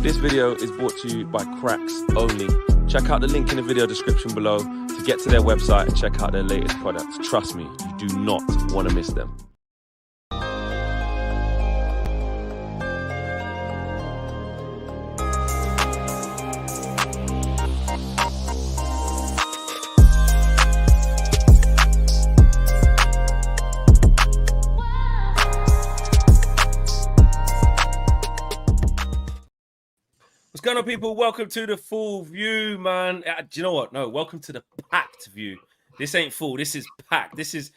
This video is brought to you by Cracks Only. Check out the link in the video description below to get to their website and check out their latest products. Trust me, you do not want to miss them. What's going on, people? Welcome to the full view, man. Do you know what? No, welcome to the packed view. This ain't full. This is packed. This is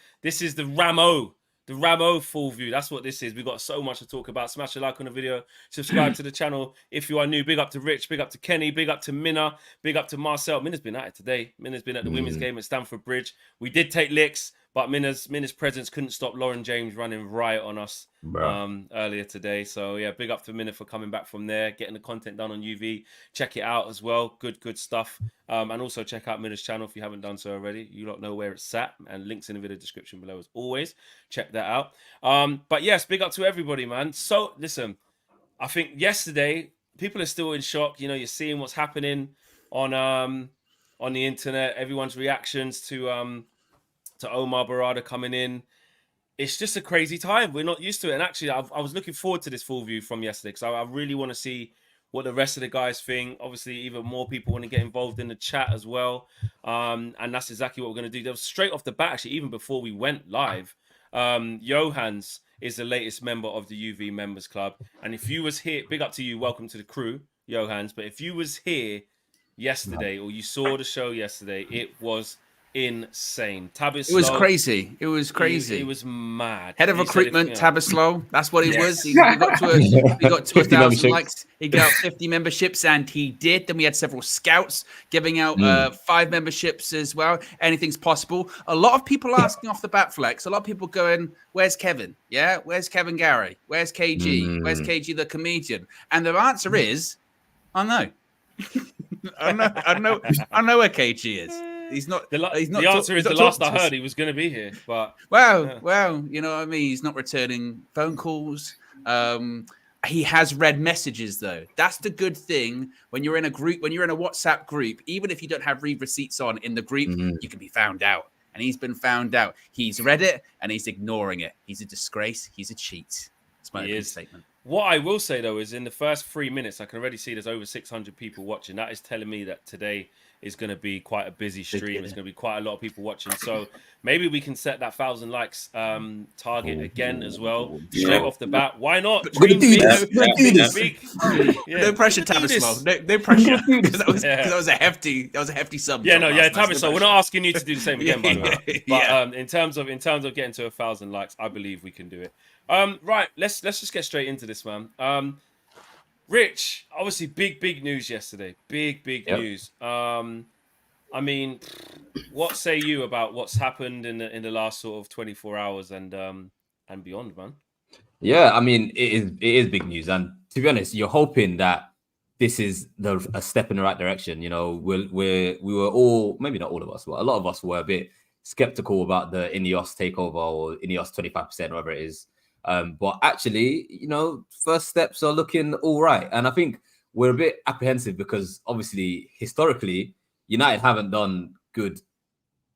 the Ramo full view. That's what this is. We got so much to talk about. Smash a like on the video. Subscribe to the channel if you are new. Big up to Rich. Big up to Kenny. Big up to Minna. Big up to Marcel. Minna's been at it today. Minna's been at the women's game at Stamford Bridge. We did take licks, but Minna's presence couldn't stop Lauren James running riot on us earlier today. So yeah, big up to Minna for coming back from there, getting the content done on UV. Check it out as well. Good stuff. And also check out Minna's channel if you haven't done so already. You don't know where it's at, and links in the video description below as always. Check that out. But yes, big up to everybody, man. So listen, I think yesterday people are still in shock. You know, you're seeing what's happening on the internet. Everyone's reactions to Omar Berrada coming in. It's just a crazy time. We're not used to it. And actually, I was looking forward to this full view from yesterday because I really want to see what the rest of the guys think. Obviously, even more people want to get involved in the chat as well. And that's exactly what we're going to do. That was straight off the bat, actually, even before we went live. Johans is the latest member of the UV Members Club. And if you was here, big up to you. Welcome to the crew, Johans. But if you was here yesterday or you saw the show yesterday, it was insane. Tabislav, it was crazy. It was crazy. It was mad. Head of recruitment, Tabislav. That's what he was. He got to 1,000 likes. He got 50 memberships, and he did. Then we had several scouts giving out 5 memberships as well. Anything's possible. A lot of people asking off the bat, Flex. A lot of people going, "Where's Kevin? Yeah, where's Kevin Gary? Where's KG? Where's KG the comedian?" And the answer is, I know. I know where KG is. He's not. The answer is the last I heard he was going to be here, but well, you know what I mean. He's not returning phone calls. He has read messages though. That's the good thing when you're in a group, when you're in a WhatsApp group. Even if you don't have read receipts on in the group, you can be found out. And he's been found out. He's read it and he's ignoring it. He's a disgrace. He's a cheat. That's my opening statement. What I will say though is in the first 3 minutes, I can already see there's over 600 people watching. That is telling me that today is going to be quite a busy stream. It's going to be quite a lot of people watching. So maybe we can set that 1,000 likes target again as well. Straight off the bat. Why not? We're going to do this. No pressure, Tabislav. No pressure. Because that was a hefty sub. Yeah, Tabislav. We're not asking you to do the same again, by the way. But in terms of getting to 1,000 likes, I believe we can do it. Right, let's just get straight into this, man. Rich, obviously big news yesterday. Big news. I mean, what say you about what's happened in the last sort of 24 hours and beyond, man? Yeah, I mean, it is big news, and to be honest, you're hoping that this is a step in the right direction. You know, we were all, maybe not all of us, but a lot of us were a bit skeptical about the Ineos takeover or Ineos 25%, whatever it is. But actually, you know, first steps are looking all right. And I think we're a bit apprehensive because obviously, historically, United haven't done good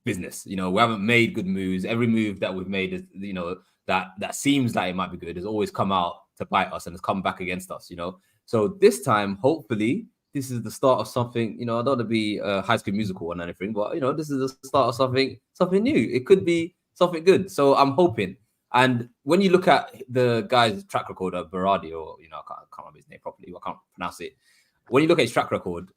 business. You know, we haven't made good moves. Every move that we've made is, you know, that seems like it might be good has always come out to bite us and has come back against us, you know. So this time, hopefully, this is the start of something, you know, I don't want to be a High School Musical or anything, but, you know, this is the start of something new. It could be something good. So I'm hoping. And when you look at the guy's track record of Berrada, or, you know, I can't remember his name properly, I can't pronounce it. When you look at his track record,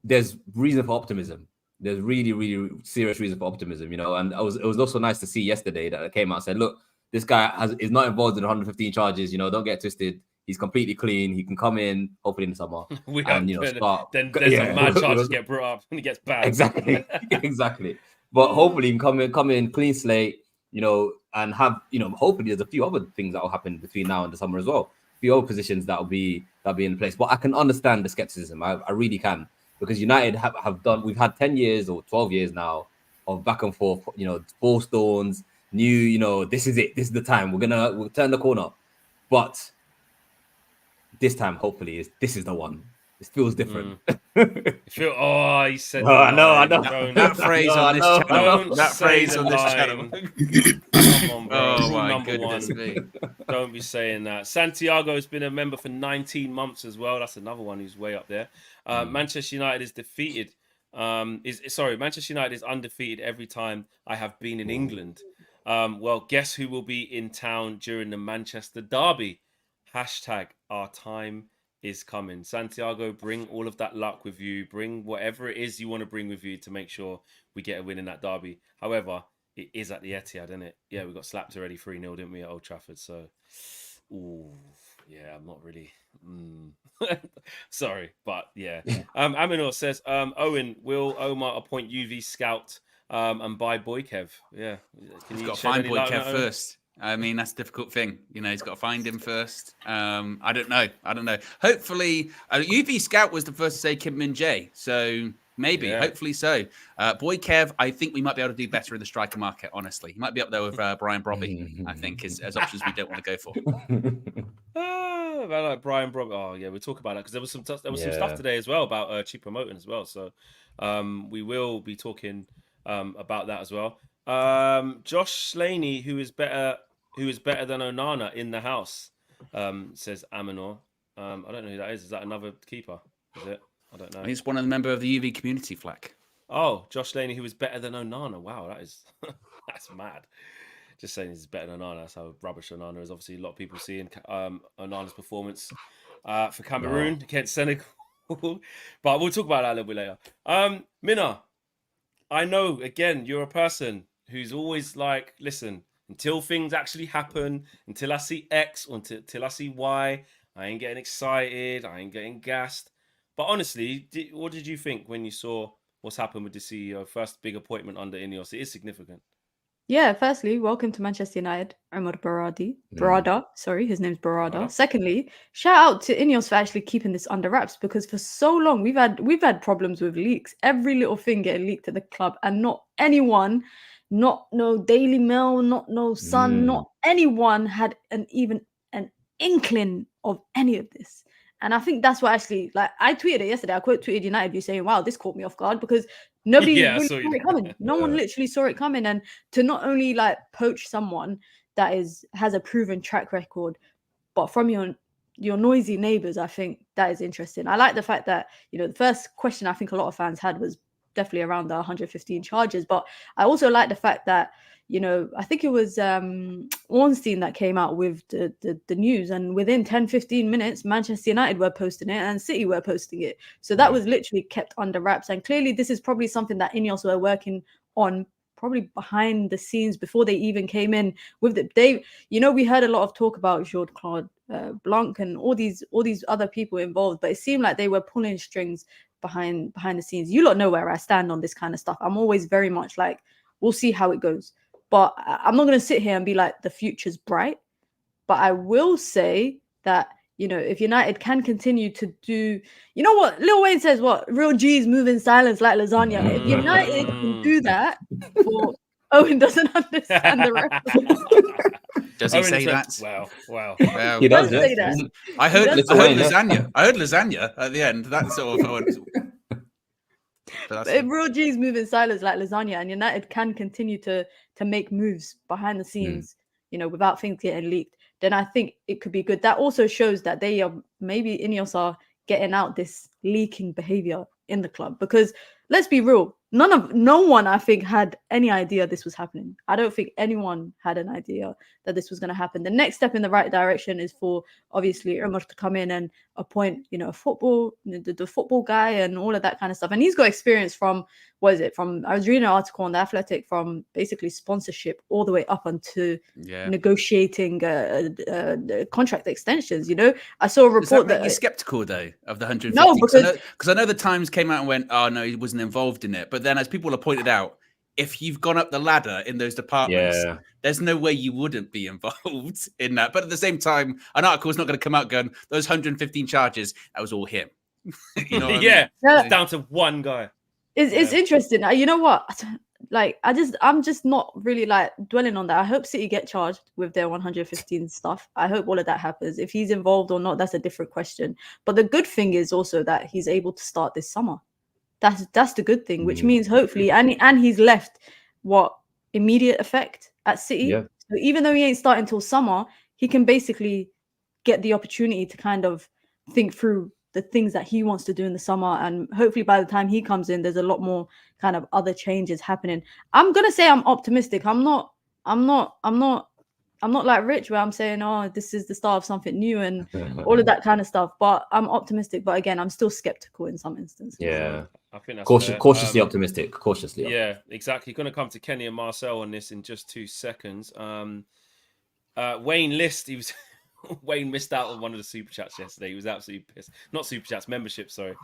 there's reason for optimism. There's really, really serious reason for optimism, you know. And it was also nice to see yesterday that it came out and said, look, this guy is not involved in 115 charges, you know, don't get twisted. He's completely clean. He can come in, hopefully in the summer, and, you know, start. Then there's a mad charges get brought up and he gets banned. Exactly. But hopefully he can come in clean slate, you know, and have, you know, hopefully there's a few other things that will happen between now and the summer as well. A few other positions that'll be in place. But I can understand the skepticism. I really can. because United have done. We've had 10 years or 12 years now of back and forth. You know, Ballstones, new. You know, this is it. This is the time. We'll turn the corner, but this time, hopefully, this is the one. This feels different. He said. I know. That phrase on this channel. That phrase on this channel. Come on, bro. Oh my goodness me! Don't be saying that. Santiago has been a member for 19 months as well. That's another one who's way up there. Manchester United is defeated. Manchester United is undefeated every time I have been in England. Well, guess who will be in town during the Manchester derby? Hashtag our time is coming. Santiago, bring all of that luck with you. Bring whatever it is you want to bring with you to make sure we get a win in that derby. However, it is at the Etihad, isn't it? Yeah, we got slapped already 3-0, didn't we, at Old Trafford? So, I'm not really... Sorry, but yeah. Aminor says, Owen, will Omar appoint UV scout and buy Boykev? Yeah. He's got to find Boykev first. I mean, that's a difficult thing. You know, he's got to find him first. I don't know. Hopefully, UV Scout was the first to say Kim Min Jae. So maybe, hopefully so. Boykev, I think we might be able to do better in the striker market, honestly. He might be up there with Brian Brobby, I think, as options we don't want to go for. About like Brian Brobby. Oh, yeah, we'll talk about that because there was some stuff today as well about cheap promoting as well. So we will be talking about that as well. Josh Slaney, who is better than Onana in the house, says Aminor. I don't know who that is. Is that another keeper? Is it? I don't know. He's one of the members of the UV community flag. Oh, Josh Slaney, who is better than Onana. Wow, that is that's mad. Just saying he's better than Onana. That's how rubbish Onana is. Obviously, a lot of people seeing Onana's performance for Cameroon against Senegal. But we'll talk about that a little bit later. Minna, I know, again, you're a person who's always like, listen, until things actually happen, until I see X or until I see Y, I ain't getting excited, I ain't getting gassed. But honestly, what did you think when you saw what's happened with the CEO? First big appointment under Ineos. It is significant. Yeah, firstly, welcome to Manchester United, Omar Berrada. Sorry, his name's Berrada. Secondly, shout out to Ineos for actually keeping this under wraps, because for so long we've had problems with leaks. Every little thing getting leaked at the club, and not anyone, not no Daily Mail, not no Sun, not anyone had even an inkling of any of this. And I think that's what actually, like, I tweeted it yesterday. I quote tweeted United View saying, wow, this caught me off guard, because nobody really saw it coming. No one literally saw it coming. And to not only like poach someone that has a proven track record, but from your noisy neighbours, I think that is interesting. I like the fact that, you know, the first question I think a lot of fans had was definitely around the 115 charges. But I also like the fact that, you know, I think it was Ornstein that came out with the news, and within 10-15 minutes, Manchester United were posting it and City were posting it. So that was literally kept under wraps. And clearly this is probably something that Ineos were working on, probably behind the scenes before they even came in with it. We heard a lot of talk about Jean-Claude Blanc and all these other people involved, but it seemed like they were pulling strings behind the scenes. You lot know where I stand on this kind of stuff. I'm always very much like, we'll see how it goes. But I'm not going to sit here and be like, the future's bright. But I will say that, you know, if United can continue to do, you know what, Lil Wayne says, what, real G's move in silence like lasagna. If United can do that, Owen doesn't understand the reference. Does he say that? Wow. He does say that. I heard lasagna. I heard lasagna at the end. That's sort of... If real G's move in silence like lasagna, and United can continue to make moves behind the scenes, you know, without things getting leaked, then I think it could be good. That also shows that they are, maybe Ineos are getting out this leaking behavior in the club, because let's be real, no one I think had any idea this was happening. I don't think anyone had an idea that this was going to happen. The next step in the right direction is for obviously Umar to come in and appoint, you know, the football guy and all of that kind of stuff. And he's got experience from, I was reading an article on The Athletic, from basically sponsorship all the way up onto negotiating contract extensions. You know, I saw a report that you're skeptical though of the 150. No, because I know the Times came out and went, oh no, he wasn't involved in it. But then, as people have pointed out, if you've gone up the ladder in those departments, there's no way you wouldn't be involved in that. But at the same time, an article is not going to come out going, those 115 charges, that was all him. You know what I mean? Yeah, Yeah. it's down to one guy. It's interesting. You know what? Like, I'm just not really like dwelling on that. I hope City get charged with their 115 stuff. I hope all of that happens. If he's involved or not, that's a different question. But the good thing is also that he's able to start this summer. That's the good thing, which means hopefully, and he's left what immediate effect at City. Yeah. So even though he ain't starting until summer, he can basically get the opportunity to kind of think through the things that he wants to do in the summer, and hopefully by the time he comes in, there's a lot more kind of other changes happening. I'm gonna say I'm optimistic. I'm not like Rich, where I'm saying, oh, this is the start of something new and all of that kind of stuff. But I'm optimistic. But again, I'm still skeptical in some instances. Yeah. I think that's cautiously optimistic. Cautiously. Yeah, exactly. Going to come to Kenny and Marcel on this in just 2 seconds. Wayne List, Wayne missed out on one of the super chats yesterday. He was absolutely pissed. Not super chats, membership, sorry.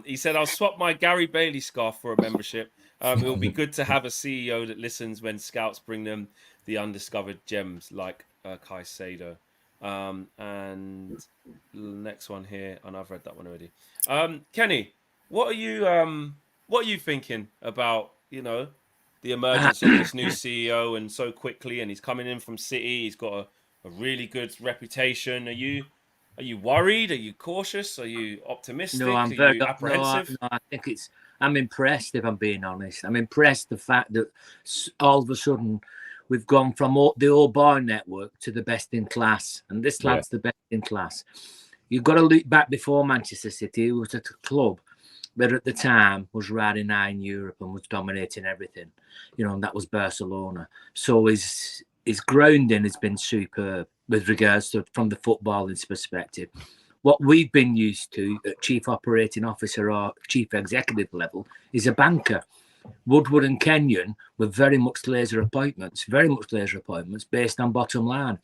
He said, I'll swap my Gary Bailey scarf for a membership. It will be good to have a CEO that listens when scouts bring them the undiscovered gems like Caicedo. And the next one here, and I've read that one already. Kenny, what are you thinking about, the emergence of this new CEO and so quickly, and he's coming in from City, he's got a really good reputation. Are you worried? Are you cautious? Are you optimistic? No, I'm very apprehensive. No, I think I'm impressed, if I'm being honest. I'm impressed the fact that all of a sudden we've gone from the old boy network to the best in class, and this lad's the best in class. You've got to look back before Manchester City. He was at a club that at the time was riding high in Europe and was dominating everything, and that was Barcelona. So his grounding has been superb with regards to from the footballing perspective. What we've been used to at chief operating officer or chief executive level is a banker. Woodward and Kenyon were very much laser appointments based on bottom line.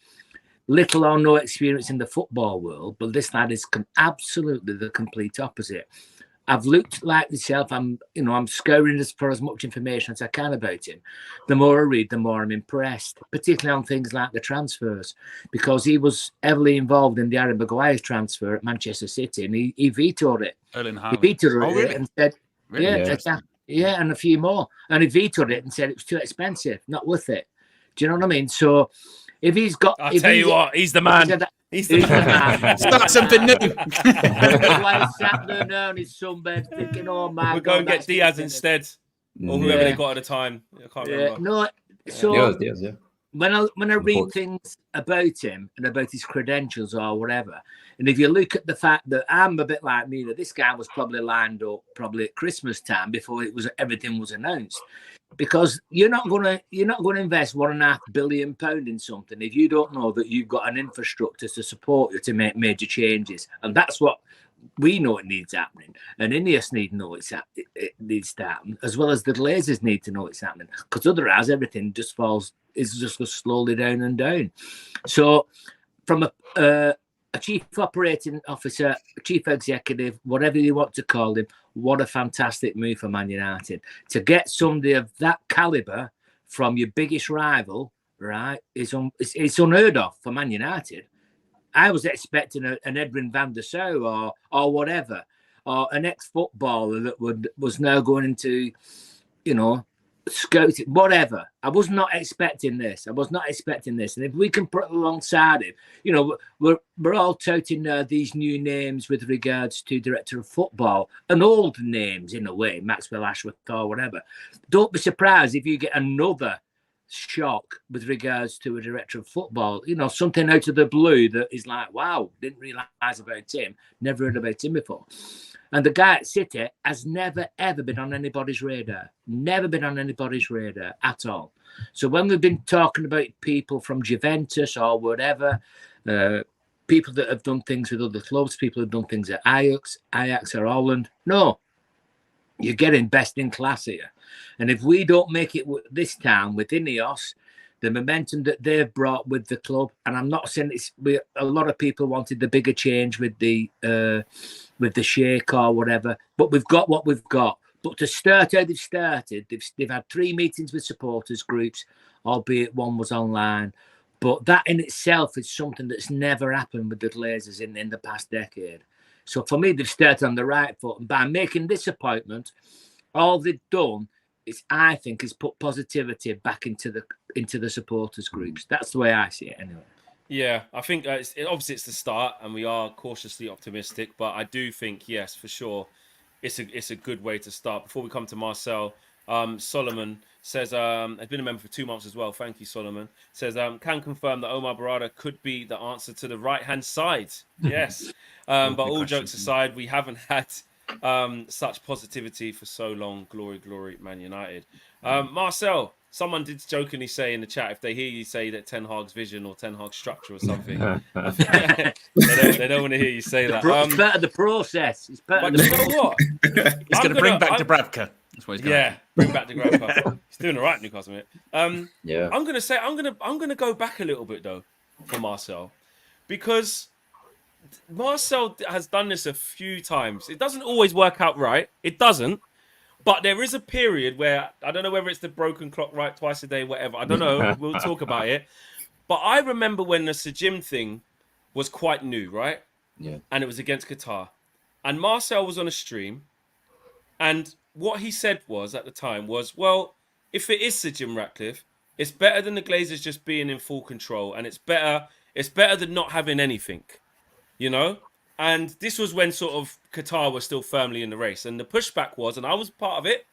Little or no experience in the football world, but this lad is absolutely the complete opposite. I've looked like myself. I'm scouring for as much information as I can about him. The more I read, the more I'm impressed, particularly on things like the transfers, because he was heavily involved in the Harry Maguire's transfer at Manchester City, and he vetoed it. He vetoed it and said, and a few more. And he vetoed it and said it was too expensive, not worth it. Do you know what I mean? So if he's got... I'll tell you what, he's the man. He's the man. Start something new. While he's sat there now in his sunbed thinking, oh my We'll go and get Diaz instead. Or whoever they got at the time. I can't remember. No, so Diaz, yeah. When I read things about him and about his credentials or whatever, and if you look at the fact that I'm a bit like me, that this guy was probably lined up probably at Christmas time before everything was announced, because you're not going to invest £1.5 billion in something if you don't know that you've got an infrastructure to support you to make major changes, and that's what we know it needs happening, and Ineos need to know it needs to happen, as well as the Glazers need to know it's happening, because otherwise everything just falls. It's just goes slowly down and down. So, from a chief operating officer, chief executive, whatever you want to call him, what a fantastic move for Man United to get somebody of that caliber from your biggest rival. Right? It's unheard of for Man United. I was expecting an Edwin van der Sar or whatever, or an ex-footballer that was now going into, scouting, whatever. I was not expecting this. And if we can put it alongside him, we're all touting these new names with regards to director of football, and old names in a way, Maxwell Ashworth or whatever. Don't be surprised if you get another shock with regards to a director of football, something out of the blue that is like, wow, didn't realise about him, never heard about him before. And the guy at City has never, ever been on anybody's radar. Never been on anybody's radar at all. So when we've been talking about people from Juventus or whatever, people that have done things with other clubs, people who have done things at Ajax or Holland, no, you're getting best in class here. And if we don't make it this time with Ineos, the momentum that they've brought with the club, and I'm not saying a lot of people wanted the bigger change with the Sheikh or whatever, but we've got what we've got. But to start how they've started, they've had 3 meetings with supporters groups, albeit one was online. But that in itself is something that's never happened with the Glazers in the past decade. So for me, they've started on the right foot, and by making this appointment, all they've done is, I think, is put positivity back into the supporters groups. That's the way I see it, anyway. Yeah, I think obviously it's the start, and we are cautiously optimistic. But I do think, yes, for sure, it's a good way to start. Before we come to Marcel, Solomon says, I've been a member for 2 months as well. Thank you, Solomon. Says, can confirm that Omar Berrada could be the answer to the right-hand side. Yes. But all jokes aside, we haven't had such positivity for so long. Glory, glory, Man United. Marcel, someone did jokingly say in the chat, if they hear you say that Ten Hag's vision or Ten Hag's structure or something, they don't want to hear you say that. It's part of the process. It's part of the you know what? He's going to bring back Dubravka. That's what he's going to bring back Dubravka. He's doing all right, Newcastle, mate. Yeah. I'm gonna go back a little bit though for Marcel, because Marcel has done this a few times. It doesn't always work out right. It doesn't. But there is a period where, I don't know whether it's the broken clock right twice a day, whatever. I don't know. We'll talk about it. But I remember when the Sajim thing was quite new, right? Yeah. And it was against Qatar. And Marcel was on a stream. And what he said was, at the time, was, well, if it is Sajim Ratcliffe, it's better than the Glazers just being in full control. And it's better than not having anything, you know? And this was when sort of Qatar was still firmly in the race. And the pushback was, and I was part of it,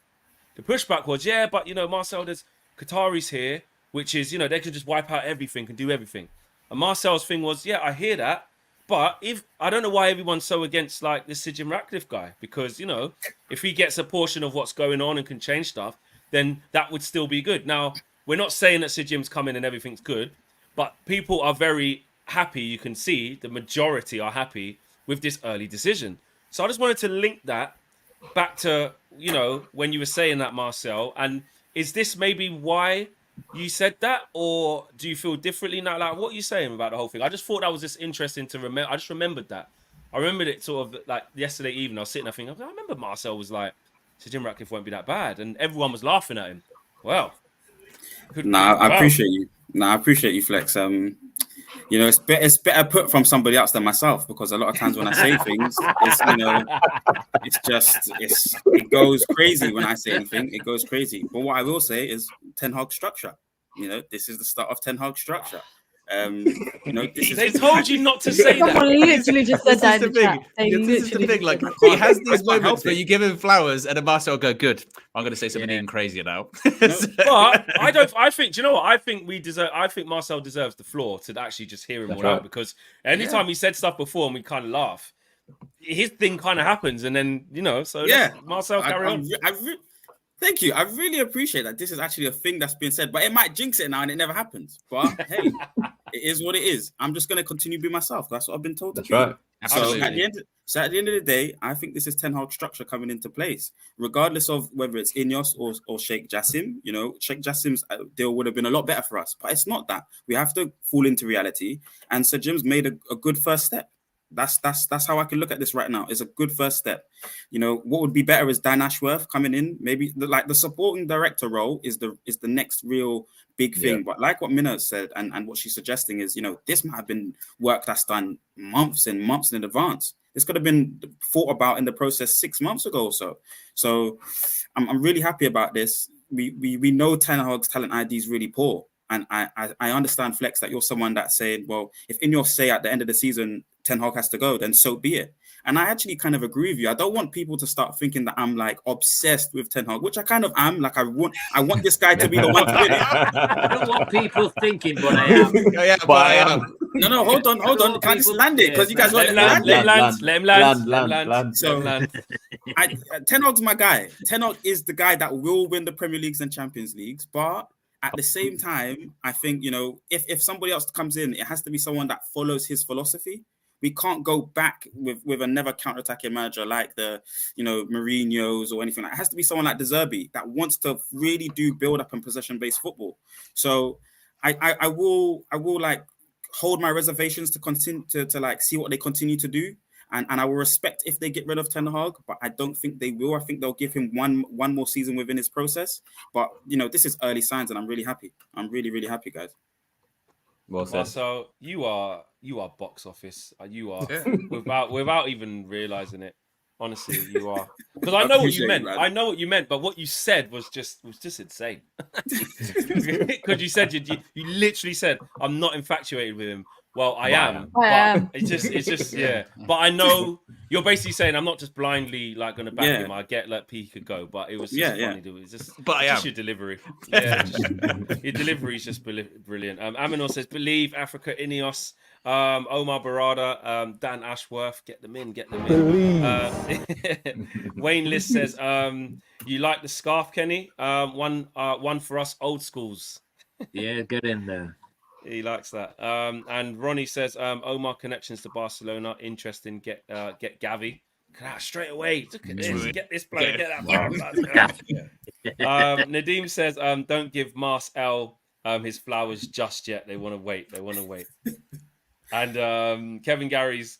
the pushback was, yeah, but, you know, Marcel, there's Qataris here, which is, you know, they can just wipe out everything and do everything. And Marcel's thing was, yeah, I hear that. But I don't know why everyone's so against, like, this Sajim Ratcliffe guy. Because, you know, if he gets a portion of what's going on and can change stuff, then that would still be good. Now, we're not saying that Sajim's coming and everything's good. But people are very happy. You can see the majority are happy with this early decision. So I just wanted to link that back to, you know, when you were saying that, Marcel. And is this maybe why you said that? Or do you feel differently now? Like, what are you saying about the whole thing? I just thought that was just interesting to remember. I just remembered that. I remembered it sort of like yesterday evening. I was sitting there thinking, I remember Marcel was like, Sajim Ratcliffe won't be that bad. And everyone was laughing at him. Well. I appreciate you. I appreciate you, Flex. You know, it's better put from somebody else than myself, because a lot of times when I say things, it's, you know, it goes crazy when I say anything. It goes crazy. But what I will say is Ten Hag structure. You know, this is the start of Ten Hag structure. You know, they told you not to say that. Someone literally just said that in the chat. This is the thing. Like, he has these moments where you give him flowers, and then Marcel will go, "Good, I'm going to say something even crazier now." But I don't. I think. Do you know what? I think Marcel deserves the floor to actually just hear him all out, because anytime he said stuff before and we kind of laugh, his thing kind of happens, and then, you know. So Marcel, carry on. Thank you. I really appreciate that. This is actually a thing that's been said, but it might jinx it now and it never happens. But hey, it is what it is. I'm just going to continue to be myself. That's what I've been told to do. Right. So at the end of the day, I think this is Ten Hag structure coming into place, regardless of whether it's Ineos or Sheikh Jassim. You know, Sheikh Jassim's deal would have been a lot better for us, but it's not that. We have to fall into reality. And Sir Jim's made a good first step. That's how I can look at this right now. It's a good first step. You know, what would be better is Dan Ashworth coming in. Maybe the supporting director role is the next real big thing. Yeah. But like what Minna said and what she's suggesting is, you know, this might have been work that's done months and months in advance. This could have been thought about in the process 6 months ago or so. So I'm really happy about this. We know Ten Hag's talent ID is really poor. And I understand, Flex, that you're someone that's saying, well, if Ineos say at the end of the season Ten Hag has to go, then so be it. And I actually kind of agree with you. I don't want people to start thinking that I'm like obsessed with Ten Hag, which I kind of am. Like I want this guy to be the one to win it. I don't want people thinking, but I am. But I am. No, hold on. Can I just land it? Because you guys want to land. Let him land. So Ten Hag's my guy. Ten Hag is the guy that will win the Premier Leagues and Champions Leagues, but at the same time, I think, you know, if somebody else comes in, it has to be someone that follows his philosophy. We can't go back with another counter-attacking manager like the, you know, Mourinho's or anything. It has to be someone like De Zerbi that wants to really do build-up and possession-based football. So I will like hold my reservations to continue to like see what they continue to do. And I will respect if they get rid of Ten Hag, but I don't think they will. I think they'll give him one more season within his process. But, you know, this is early signs and I'm really happy. I'm really, really happy, guys. Well said. Marcel, you are box office. You are without even realizing it. Honestly, you are, because I know what you meant. I know what you meant, but what you said was just insane. Because you said you literally said, "I'm not infatuated with him." Well, I am. It's just yeah. But I know you're basically saying I'm not just blindly like going to back him. I get let P could go, but it was just funny. It's just your delivery. Yeah, your delivery is just brilliant. Aminor says, "Believe Africa, Ineos." Omar Berrada, Dan Ashworth, get them in. Wayne List says, "You like the scarf, Kenny? One for us old schools." Yeah, get in there. He likes that. And Ronnie says, Omar connections to Barcelona. Interesting. Get Gavi. Straight away. Look at this. Get this player. Get that player. Nadim says, don't give Mars L his flowers just yet. They want to wait. And Kevin Gary's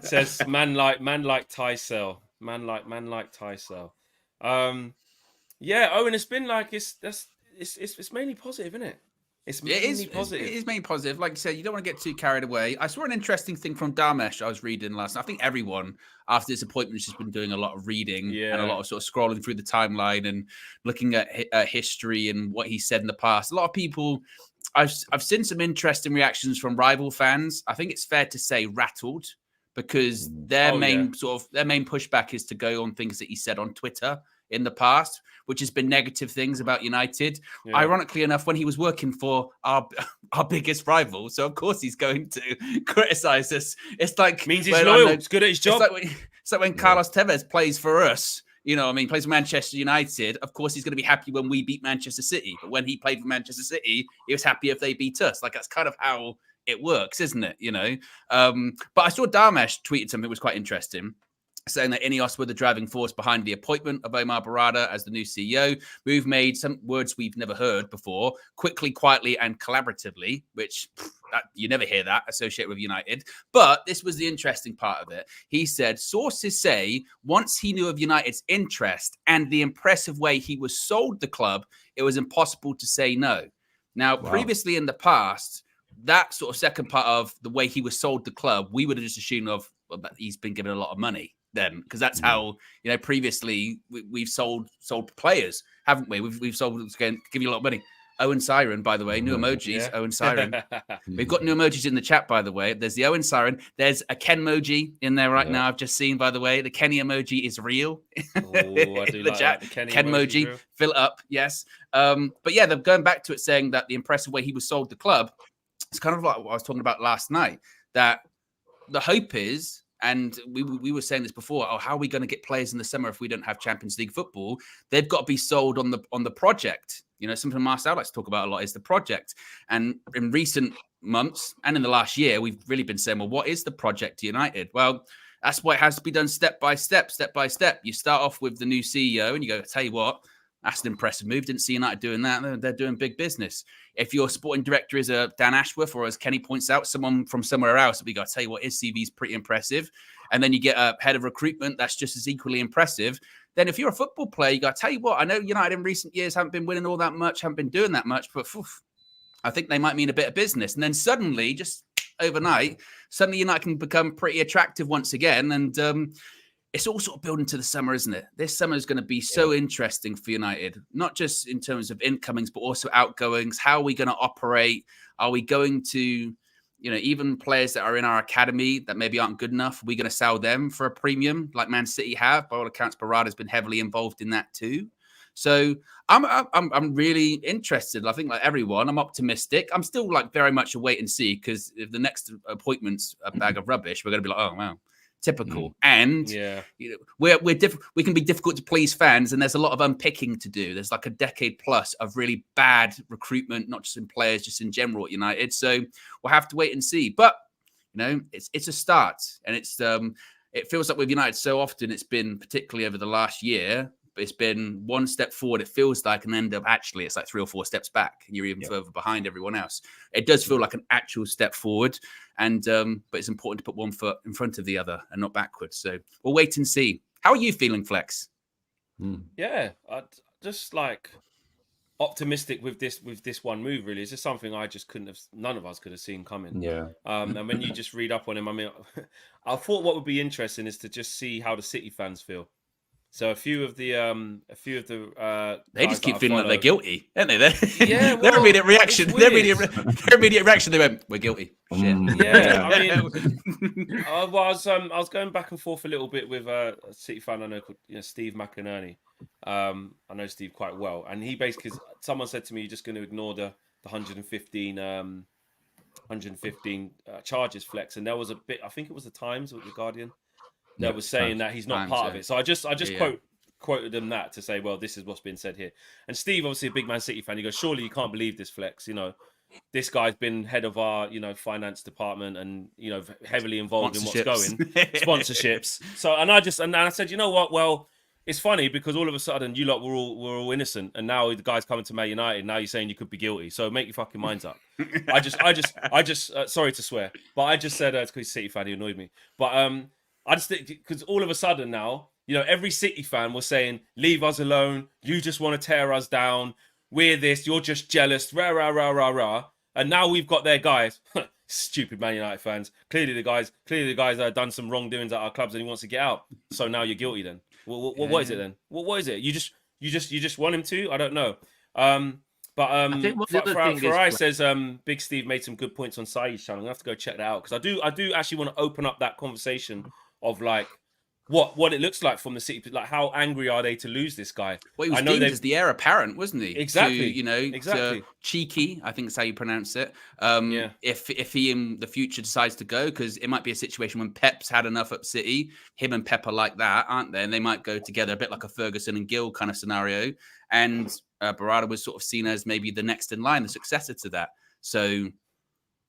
says man like Tysell. Man like Tysell. Yeah, Owen, it's been like it's mainly positive, isn't it? It's mainly positive. It is mainly positive. Like you said, you don't want to get too carried away. I saw an interesting thing from Damesh I was reading last night. I think everyone after this appointment has just been doing a lot of reading and a lot of sort of scrolling through the timeline and looking at history and what he said in the past. A lot of people, I've seen some interesting reactions from rival fans. I think it's fair to say rattled, because their main pushback is to go on things that he said on Twitter in the past, which has been negative things about United. Yeah. Ironically enough, when he was working for our biggest rival, so of course he's going to criticize us. It's like means he's loyal. It's good at his job. It's like when Carlos Tevez plays for us. You know, plays for Manchester United. Of course, he's going to be happy when we beat Manchester City. But when he played for Manchester City, he was happy if they beat us. Like, that's kind of how it works, isn't it? You know. But I saw Damesh tweeted something that was quite interesting, saying that Ineos were the driving force behind the appointment of Omar Berrada as the new CEO. We've made some words we've never heard before, quickly, quietly, and collaboratively, which you never hear that associated with United. But this was the interesting part of it. He said, sources say once he knew of United's interest and the impressive way he was sold the club, it was impossible to say no. Now, previously in the past, that sort of second part of the way he was sold the club, we would have just assumed that he's been given a lot of money then, because that's how, previously we've sold players, haven't we? We've sold, again, give you a lot of money. Owen Siren, by the way, new emojis. Owen Siren. We've got new emojis in the chat, by the way. There's the Owen Siren. There's a Ken emoji in there right now. I've just seen, by the way, the Kenny emoji is real. I do like that. The Ken emoji. Fill it up, yes. But yeah, they're going back to it, saying that the impressive way he was sold the club. It's kind of like what I was talking about last night. That the hope is, and we were saying this before, how are we going to get players in the summer if we don't have Champions League football? They've got to be sold on the project. Something Marcel likes to talk about a lot is the project. And in recent months and in the last year, we've really been saying, well, what is the project to United? Well, that's what it has to be done step by step. You start off with the new CEO and you go, tell you what, that's an impressive move. Didn't see United doing that. They're doing big business. If your sporting director is a Dan Ashworth, or as Kenny points out, someone from somewhere else, we got to tell you what, his CV is pretty impressive. And then you get a head of recruitment that's just as equally impressive. Then if you're a football player, you got to tell you what, I know United in recent years haven't been winning all that much, haven't been doing that much, but I think they might mean a bit of business. And then suddenly, just overnight, United can become pretty attractive once again. And it's all sort of building to the summer, isn't it? This summer is going to be so interesting for United, not just in terms of incomings, but also outgoings. How are we going to operate? Are we going to, even players that are in our academy that maybe aren't good enough, are we going to sell them for a premium like Man City have? By all accounts, Berrada has been heavily involved in that too. So I'm really interested. I think like everyone, I'm optimistic. I'm still like very much a wait and see, because if the next appointment's a bag of rubbish, we're going to be like, oh, wow. Typical. And we're different. We can be difficult to please fans, and there's a lot of unpicking to do. There's like a decade plus of really bad recruitment, not just in players, just in general at United. So we'll have to wait and see. But it's a start, and it feels like with United so often it's been, particularly over the last year, it's been one step forward, it feels like, and end up actually it's like 3 or 4 steps back, and you're even further behind everyone else. It does feel like an actual step forward, and but it's important to put one foot in front of the other and not backwards. So we'll wait and see. How are you feeling, Flex? Yeah, I just like optimistic with this one move. Really, it's just something I just couldn't have. None of us could have seen coming. Yeah. And when you just read up on him, I mean, I thought what would be interesting is to just see how the City fans feel. So a few of the they just keep feeling like they're guilty, don't they? Yeah, their immediate reaction. Their immediate reaction. They went, "We're guilty." Shit. Yeah, I mean, I was going back and forth a little bit with a City fan I know called Steve McInerney. I know Steve quite well, and he basically, someone said to me, "You're just going to ignore the 115 charges flex," and there was a bit. I think it was the Times or the Guardian. That was saying that he's not part of it. So I just quoted them that to say, well, this is what's been said here. And Steve, obviously a big Man City fan, he goes, surely you can't believe this flex. This guy's been head of our, finance department and, heavily involved in what's going. Sponsorships. So, and I said, you know what? Well, it's funny because all of a sudden you lot were all innocent. And now the guy's coming to Man United. Now you're saying you could be guilty. So make your fucking minds up. I just sorry to swear, but I just said, it's because he's a City fan, he annoyed me. But, I just think because all of a sudden now, every City fan was saying, leave us alone. You just want to tear us down. We're this. You're just jealous. Rah, rah, rah, rah, rah. And now we've got their guys. Stupid Man United fans. Clearly the guys have done some wrongdoings at our clubs and he wants to get out. So now you're guilty then. What is it then? What is it? You just want him to? I don't know. I think Farai says Big Steve made some good points on Saeed's channel. I have to go check that out because I do actually want to open up that conversation of like what it looks like from the City, like how angry are they to lose this guy? Well, he was deemed as the heir apparent, wasn't he? Exactly. To cheeky, I think is how you pronounce it. If he in the future decides to go, because it might be a situation when Pep's had enough at City, him and Pep are like that, aren't they? And they might go together a bit like a Ferguson and Gill kind of scenario. And Berrada was sort of seen as maybe the next in line, the successor to that. So.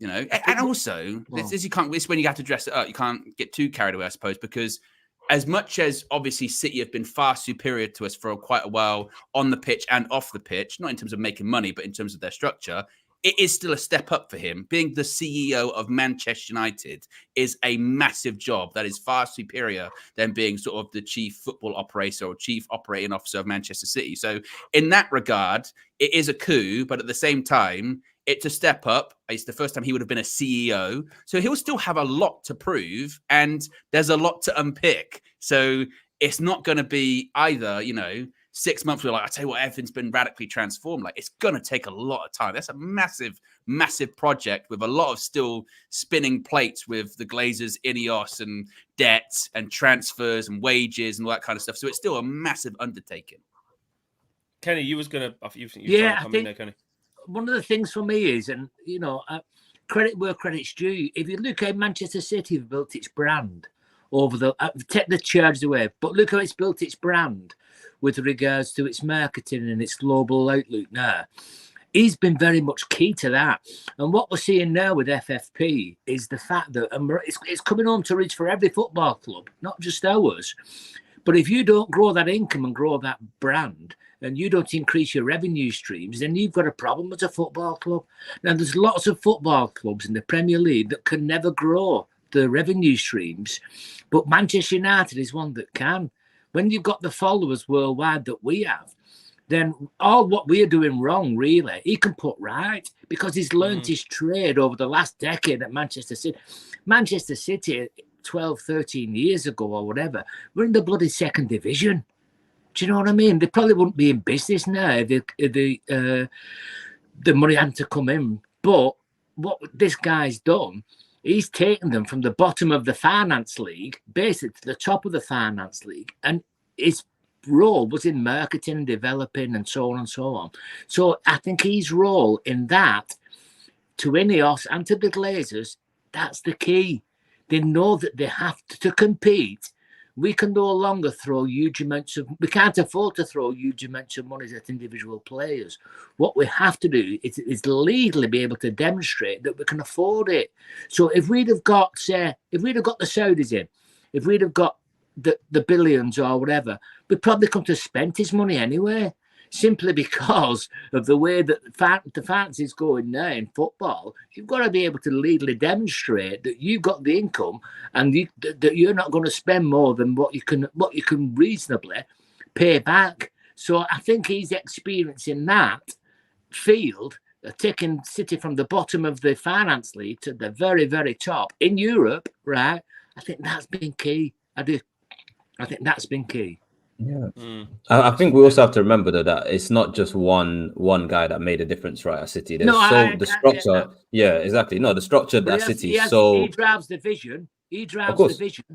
And also, this is when you have to dress it up. You can't get too carried away, I suppose, because as much as obviously City have been far superior to us for quite a while on the pitch and off the pitch, not in terms of making money, but in terms of their structure, it is still a step up for him. Being the CEO of Manchester United is a massive job that is far superior than being sort of the chief football operator or chief operating officer of Manchester City. So in that regard, it is a coup, but at the same time, it's a step up. It's the first time he would have been a CEO. So he'll still have a lot to prove and there's a lot to unpick. So it's not going to be either, 6 months, we're like, I tell you what, everything's been radically transformed. Like, it's going to take a lot of time. That's a massive, massive project with a lot of still spinning plates with the Glazers, Ineos and debt and transfers and wages and all that kind of stuff. So it's still a massive undertaking. Kenny, you was going to, I think in there, Kenny. One of the things for me is, and credit where credit's due. If you look at Manchester City, have built its brand over take the charges away, but look how it's built its brand with regards to its marketing and its global outlook now. He's been very much key to that. And what we're seeing now with FFP is the fact that it's coming home to reach for every football club, not just ours. But if you don't grow that income and grow that brand, and you don't increase your revenue streams, then you've got a problem as a football club. Now, there's lots of football clubs in the Premier League that can never grow the revenue streams, but Manchester United is one that can. When you've got the followers worldwide that we have, then all what we're doing wrong, really, he can put right because he's learned his trade over the last decade at Manchester City. Manchester City, 12, 13 years ago or whatever, were in the bloody second division. Do you know what I mean? They probably wouldn't be in business now if the money hadn't to come in. But what this guy's done, he's taken them from the bottom of the finance league, basically to the top of the finance league, and his role was in marketing, developing, and so on and so on. So I think his role in that, to Ineos and to the Glazers, that's the key. They know that they have to compete. We can no longer throw huge amounts of, we can't afford to throw huge amounts of money at individual players. What we have to do is legally be able to demonstrate that we can afford it. So if we'd have got, say, if we'd have got the Saudis in, if we'd have got the billions or whatever, we'd probably come to spend his money anyway, simply because of the way that the fantasy is going now in football. You've got to be able to legally demonstrate that you've got the income and that you're not going to spend more than what you can reasonably pay back. So I think he's experiencing that field, taking City from the bottom of the finance league to the very, very top in Europe, right? I think that's been key. I think that's been key. Yeah, I think we also have to remember that it's not just one guy that made a difference, right? At City, there's the structure. Yeah, exactly. No, the structure at City. He drives the vision. He drives the vision.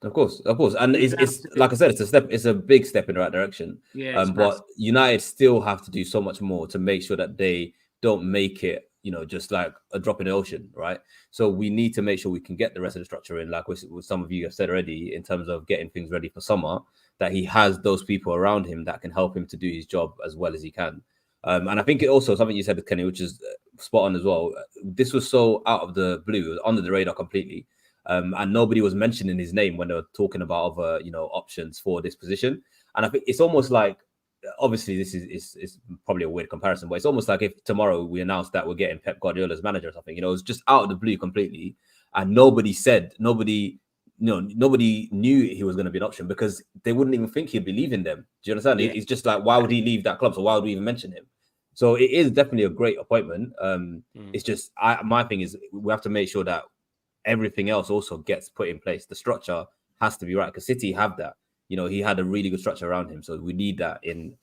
Of course, and it's like I said, it's a big step in the right direction. Yeah, but United still have to do so much more to make sure that they don't make it, just like a drop in the ocean, right? So we need to make sure we can get the rest of the structure in, like what some of you have said already, in terms of getting things ready for summer, that he has those people around him that can help him to do his job as well as he can. And I think it also, something you said, Kenny, which is spot on as well. This was so out of the blue, it was under the radar completely. And nobody was mentioning his name when they were talking about other, options for this position. And I think it's almost like, obviously this is probably a weird comparison, but it's almost like if tomorrow we announced that we're getting Pep Guardiola as manager or something, it was just out of the blue completely. And nobody knew he was going to be an option because they wouldn't even think he'd be leaving them. Do you understand? Yeah. It's just like, why would he leave that club? So why would we even mention him? So it is definitely a great appointment. It's just, my thing is we have to make sure that everything else also gets put in place. The structure has to be right because City have that. He had a really good structure around him, so we need that in,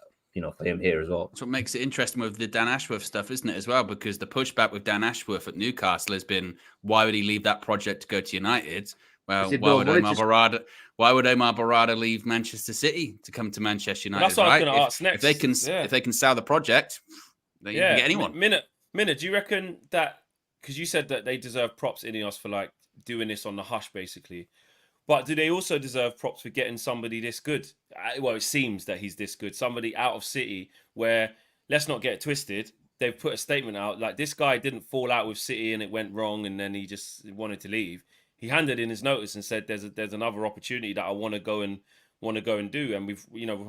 for him here as well. That's what makes it interesting with the Dan Ashworth stuff, isn't it, as well? Because the pushback with Dan Ashworth at Newcastle has been, why would he leave that project to go to United? Well, why would Omar Berrada leave Manchester City to come to Manchester United? Well, that's what I was going to ask next. If they can sell the project, they can get anyone. Minute, do you reckon that, because you said that they deserve props, Ineos, for like doing this on the hush, basically. But do they also deserve props for getting somebody this good? Well, it seems that he's this good. Somebody out of City where, let's not get it twisted, they've put a statement out like this guy didn't fall out with City and it went wrong and then he just wanted to leave. He handed in his notice and said, "There's another opportunity that I want to go and do." And we've,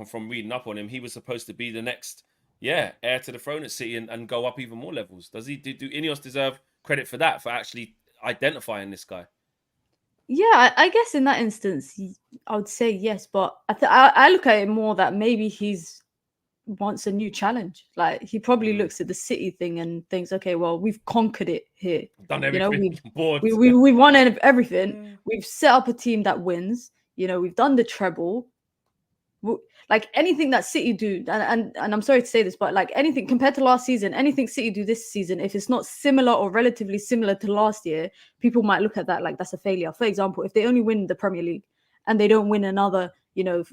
from reading up on him, he was supposed to be the next, heir to the throne at City and go up even more levels. Do Ineos deserve credit for that, for actually identifying this guy? Yeah, I guess in that instance, I would say yes, but I look at it more that maybe he's wants a new challenge. Like he probably looks at the City thing and thinks, okay, well, we've conquered it here. Done everything. We've won everything. We've set up a team that wins. We've done the treble. Like anything that City do, and I'm sorry to say this, but like anything compared to last season, anything City do this season, if it's not similar or relatively similar to last year, people might look at that like that's a failure. For example, if they only win the Premier League and they don't win another,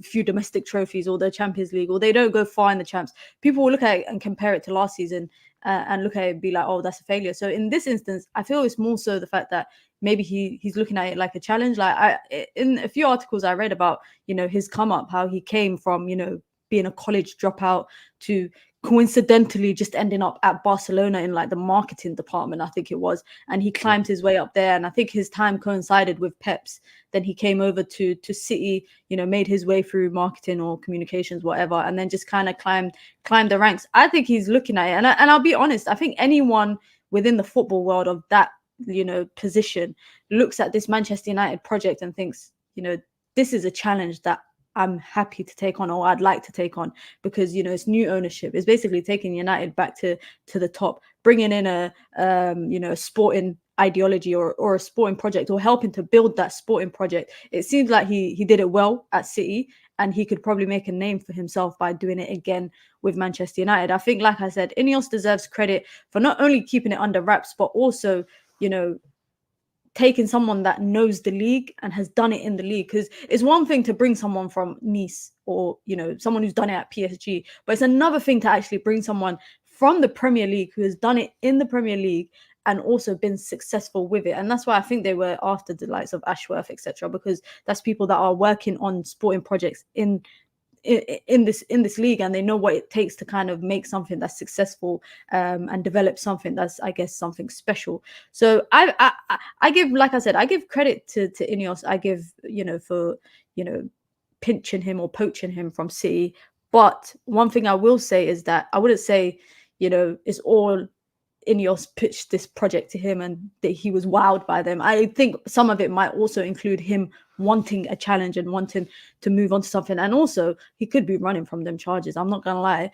few domestic trophies or the Champions League, or they don't go far in the champs, people will look at it and compare it to last season and look at it and be like, oh, that's a failure. So in this instance, I feel it's more so the fact that maybe he's looking at it like a challenge. Like in a few articles I read about, his come up, how he came from, being a college dropout to coincidentally just ending up at Barcelona in like the marketing department, I think it was. And he climbed his way up there. And I think his time coincided with Pep's. Then he came over to City, made his way through marketing or communications, whatever, and then just kind of climbed the ranks. I think he's looking at it. And I'll be honest, I think anyone within the football world of that, position looks at this Manchester United project and thinks, this is a challenge that I'm happy to take on, or I'd like to take on, because it's new ownership. It's basically taking United back to the top, bringing in a sporting ideology or a sporting project, or helping to build that sporting project. It seems like he did it well at City, and he could probably make a name for himself by doing it again with Manchester United. I think, like I said, Ineos deserves credit for not only keeping it under wraps, but also taking someone that knows the league and has done it in the league. Because it's one thing to bring someone from Nice or, someone who's done it at PSG, but it's another thing to actually bring someone from the Premier League who has done it in the Premier League and also been successful with it. And that's why I think they were after the likes of Ashworth, etc., because that's people that are working on sporting projects in this league, and they know what it takes to kind of make something that's successful and develop something that's, I guess, something special. So I give, like I said, I give credit to Ineos. I give, for pinching him or poaching him from City. But one thing I will say is that I wouldn't say it's all Ineos pitched this project to him and that he was wowed by them. I think some of it might also include him wanting a challenge and wanting to move on to something. And also, he could be running from them charges. I'm not going to lie.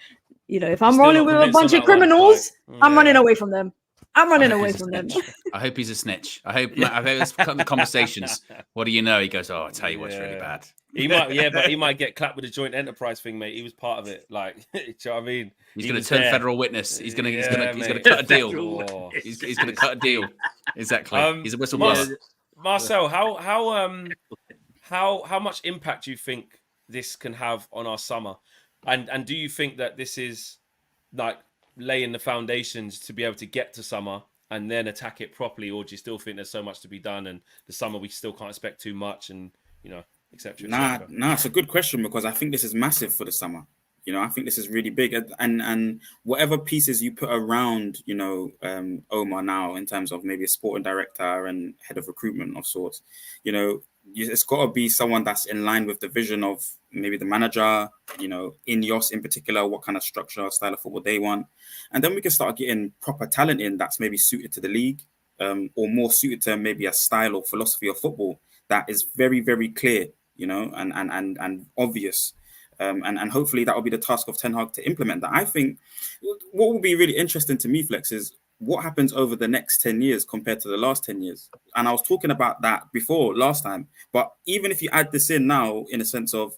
You know, if I'm rolling with a bunch of criminals, I'm running away from them. I'm running away from them. I hope he's a snitch. I hope it's the conversations. What do you know? He goes, "Oh, I'll tell you what's really bad." He might, but he might get clapped with the joint enterprise thing, mate. He was part of it. Like, do you know what I mean? He's going to turn federal witness. He's going to cut a deal. He's going to cut a deal. Exactly. He's a whistleblower. Marcel, how much impact do you think this can have on our summer? And do you think that this is like laying the foundations to be able to get to summer and then attack it properly, or do you still think there's so much to be done and the summer we still can't expect too much and etc. Nah, it's a good question because I think this is massive for the summer. I think this is really big, and whatever pieces you put around, Omar now in terms of maybe a sporting director and head of recruitment of sorts, it's got to be someone that's in line with the vision of maybe the manager, Ineos in particular, what kind of structure, style of football they want, and then we can start getting proper talent in that's maybe suited to the league, or more suited to maybe a style or philosophy of football that is very, very clear, and obvious. And hopefully that will be the task of Ten Hag to implement that. I think what will be really interesting to me, Flex, is what happens over the next 10 years compared to the last 10 years. And I was talking about that before last time. But even if you add this in now, in a sense of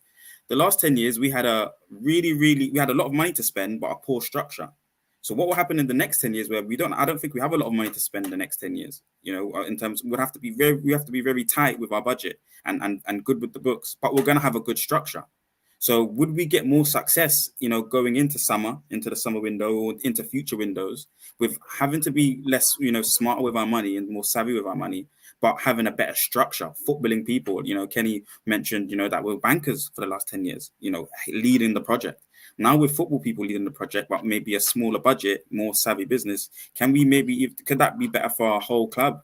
the last 10 years, we had a we had a lot of money to spend, but a poor structure. So what will happen in the next 10 years where I don't think we have a lot of money to spend in the next 10 years, in terms, we have to be very tight with our budget and good with the books, but we're going to have a good structure. So would we get more success, going into the summer window or into future windows with having to be less, smarter with our money and more savvy with our money, but having a better structure, footballing people, Kenny mentioned, that we're bankers for the last 10 years, leading the project. Now with football people leading the project, but maybe a smaller budget, more savvy business, could that be better for our whole club?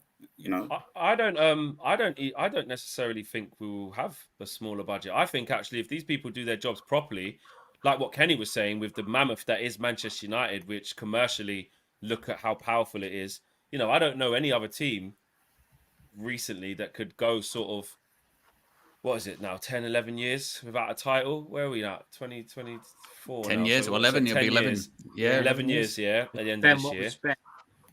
I don't necessarily think we will have a smaller budget. I think actually if these people do their jobs properly, like what Kenny was saying with the mammoth that is Manchester United, which commercially look at how powerful it is. I don't know any other team recently that could go sort of, what is it now, 10, 11 years without a title? Where are we now? 2024 10 now, years or 11, you'll be 11. Years. Yeah. 11 years, at the end of this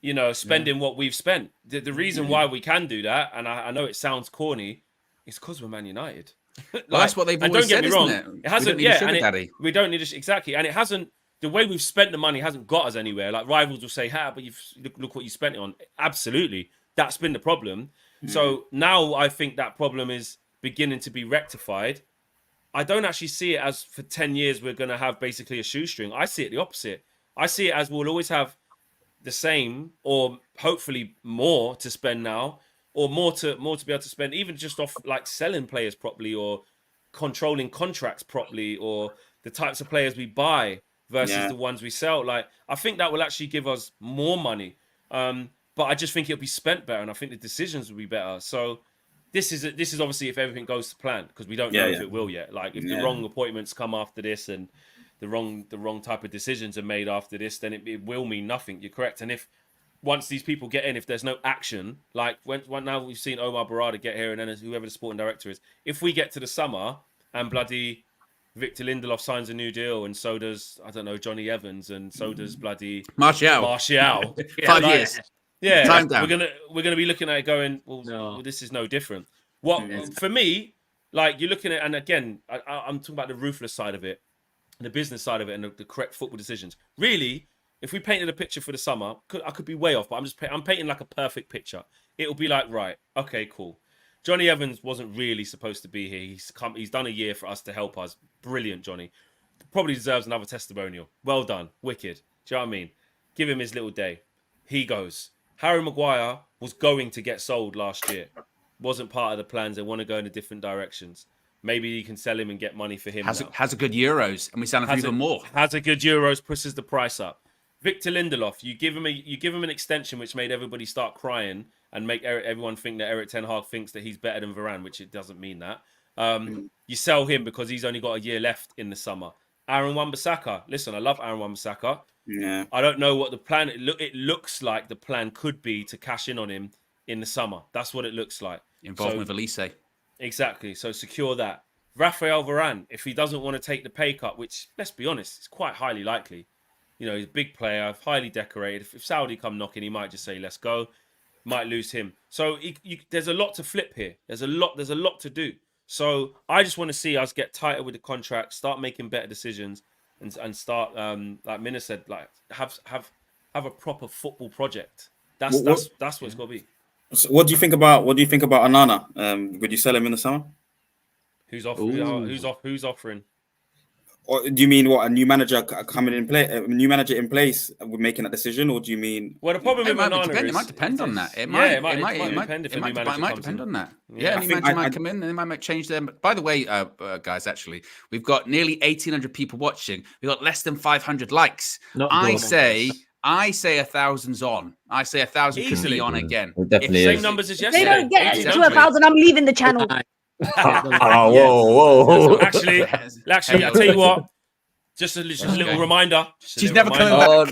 year. Spending what we've spent. The reason why we can do that, and I know it sounds corny, is because we're Man United. Well, that's what they've always said, isn't it? It hasn't, we don't need exactly. And it hasn't, the way we've spent the money hasn't got us anywhere. Like rivals will say, but look what you spent it on. Absolutely. That's been the problem. So now I think that problem is beginning to be rectified. I don't actually see it as for 10 years we're going to have basically a shoestring. I see it the opposite. I see it as we'll always have the same or hopefully more to spend now, or more to be able to spend even just off like selling players properly or controlling contracts properly or the types of players we buy versus the ones we sell. Like I think that will actually give us more money. But I just think it'll be spent better and I think the decisions will be better. So this is obviously if everything goes to plan, because we don't know if it will yet. Like if the wrong appointments come after this and the wrong type of decisions are made after this, then it will mean nothing. You're correct. And if once these people get in, if there's no action, like when now we've seen Omar Berrada get here and then whoever the sporting director is, if we get to the summer and bloody Victor Lindelof signs a new deal and so does, I don't know, Johnny Evans and so does bloody Martial. 5 years. Yeah, we're gonna be looking at it going, well, this is no different. For me, like you're looking at, and again, I'm talking about the ruthless side of it, the business side of it, and the correct football decisions. Really, if we painted a picture for the summer, I could be way off, but I'm painting like a perfect picture. It'll be like, right, okay, cool. Johnny Evans wasn't really supposed to be here. He's done a year for us to help us. Brilliant, Johnny. Probably deserves another testimonial. Well done, wicked. Do you know what I mean? Give him his little day. He goes. Harry Maguire was going to get sold last year. Wasn't part of the plans. They want to go in different directions. Maybe you can sell him and get money for him. Has a good Euros, and we sell him for even more. Has a good Euros, pushes the price up. Victor Lindelof, you give him an extension which made everybody start crying and make everyone think that Erik Ten Hag thinks that he's better than Varane, which it doesn't mean that. You sell him because he's only got a year left in the summer. Aaron Wan-Bissaka. Listen, I love Aaron Wan-Bissaka. Yeah. I don't know what the plan. It looks like the plan could be to cash in on him in the summer. That's what it looks like. Involvement with Elise. Exactly. So secure that. Rafael Varane, if he doesn't want to take the pay cut, which, let's be honest, it's quite highly likely. You know, he's a big player, highly decorated. If Saudi come knocking, he might just say, let's go. Might lose him. So there's a lot to flip here. There's a lot to do. So I just want to see us get tighter with the contract, start making better decisions, and start, like Mina said, like have a proper football project. That's what it's got to be. So what do you think about Onana? Would you sell him in the summer? Who's offering? Or do you mean what, a new manager coming in play, a new manager in place with making that decision, or do you mean? Well, the problem with Onana it might depend on that. It might depend on that. Yeah, new manager might come in and they might change them. By the way, guys, actually, we've got nearly 1,800 people watching. We've got less than 500 likes. I say 1,000's on. I say 1,000 can be on again. Same numbers as yesterday. They don't get to 1,000. I'm leaving the channel. Whoa. Actually, I'll tell you what. Just a little reminder. She's never coming back.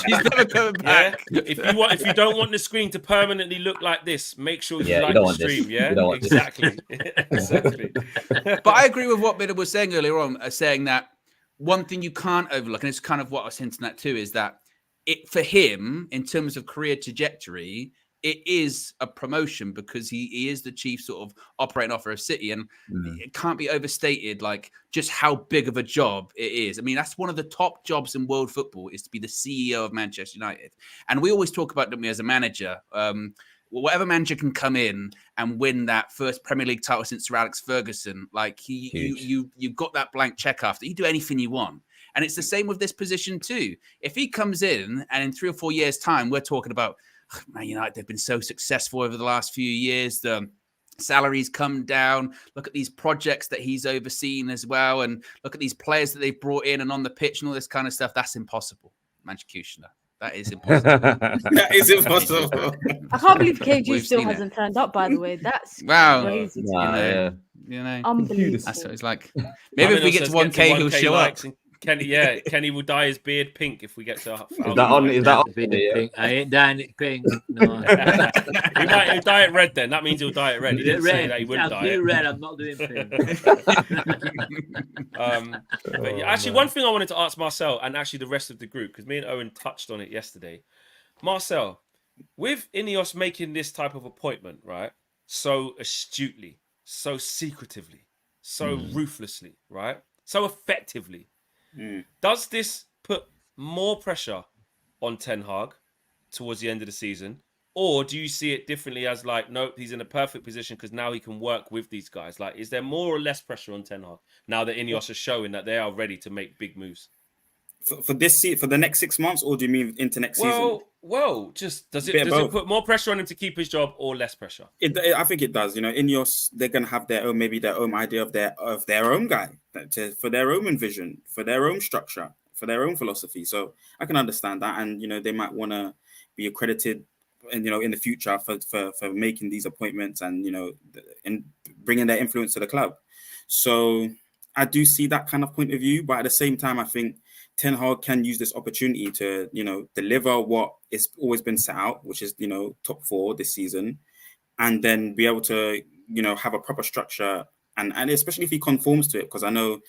She's never coming back. Yeah? If you don't want the screen to permanently look like this, make sure you like the stream. Yeah, exactly. Exactly. But I agree with what Bida was saying earlier on, saying that one thing you can't overlook, and it's kind of what I was hinting at too, is that for him, in terms of career trajectory, it is a promotion because he is the chief sort of operating officer of City, and it can't be overstated like just how big of a job it is. I mean, that's one of the top jobs in world football, is to be the CEO of Manchester United. And we always talk about, don't we, as a manager, whatever manager can come in and win that first Premier League title since Sir Alex Ferguson, like you've got that blank check after. You do anything you want. And it's the same with this position too. If he comes in and in 3 or 4 years' time, we're talking about, Man United, they've been so successful over the last few years. The salaries come down. Look at these projects that he's overseen as well. And look at these players that they've brought in and on the pitch and all this kind of stuff. That's impossible. Manchester. That is impossible. That is impossible. I can't believe KG still hasn't turned up, by the way. That's crazy. You know, unbelievable. That's what it's like. Maybe if we get to 1K, he'll show up. Kenny will dye his beard pink if we get to. Is that on? Pink. I ain't dyeing it pink. No. He'll dye it red then. That means he'll dye it red. He didn't say that he wouldn't dye it. Red. I'm not doing pink. But yeah, actually, one thing I wanted to ask Marcel and actually the rest of the group, because me and Owen touched on it yesterday. Marcel, with Ineos making this type of appointment, right? So astutely, so secretively, so ruthlessly, right? So effectively. Does this put more pressure on Ten Hag towards the end of the season? Or do you see it differently as like, nope, he's in a perfect position because now he can work with these guys? Like, is there more or less pressure on Ten Hag now that Ineos are showing that they are ready to make big moves? For the next 6 months, or do you mean into next season? Well, just does it put more pressure on him to keep his job or less pressure? I think it does. You know, Ineos, they're going to have their own idea of their own guy for their own vision, for their own structure, for their own philosophy. So I can understand that, and you know, they might want to be accredited, and you know, in the future for making these appointments and you know, and bringing their influence to the club. So I do see that kind of point of view, but at the same time, I think Ten Hag can use this opportunity to, you know, deliver what is always been set out, which is, you know, top 4 this season, and then be able to, you know, have a proper structure, and especially if he conforms to it, because I know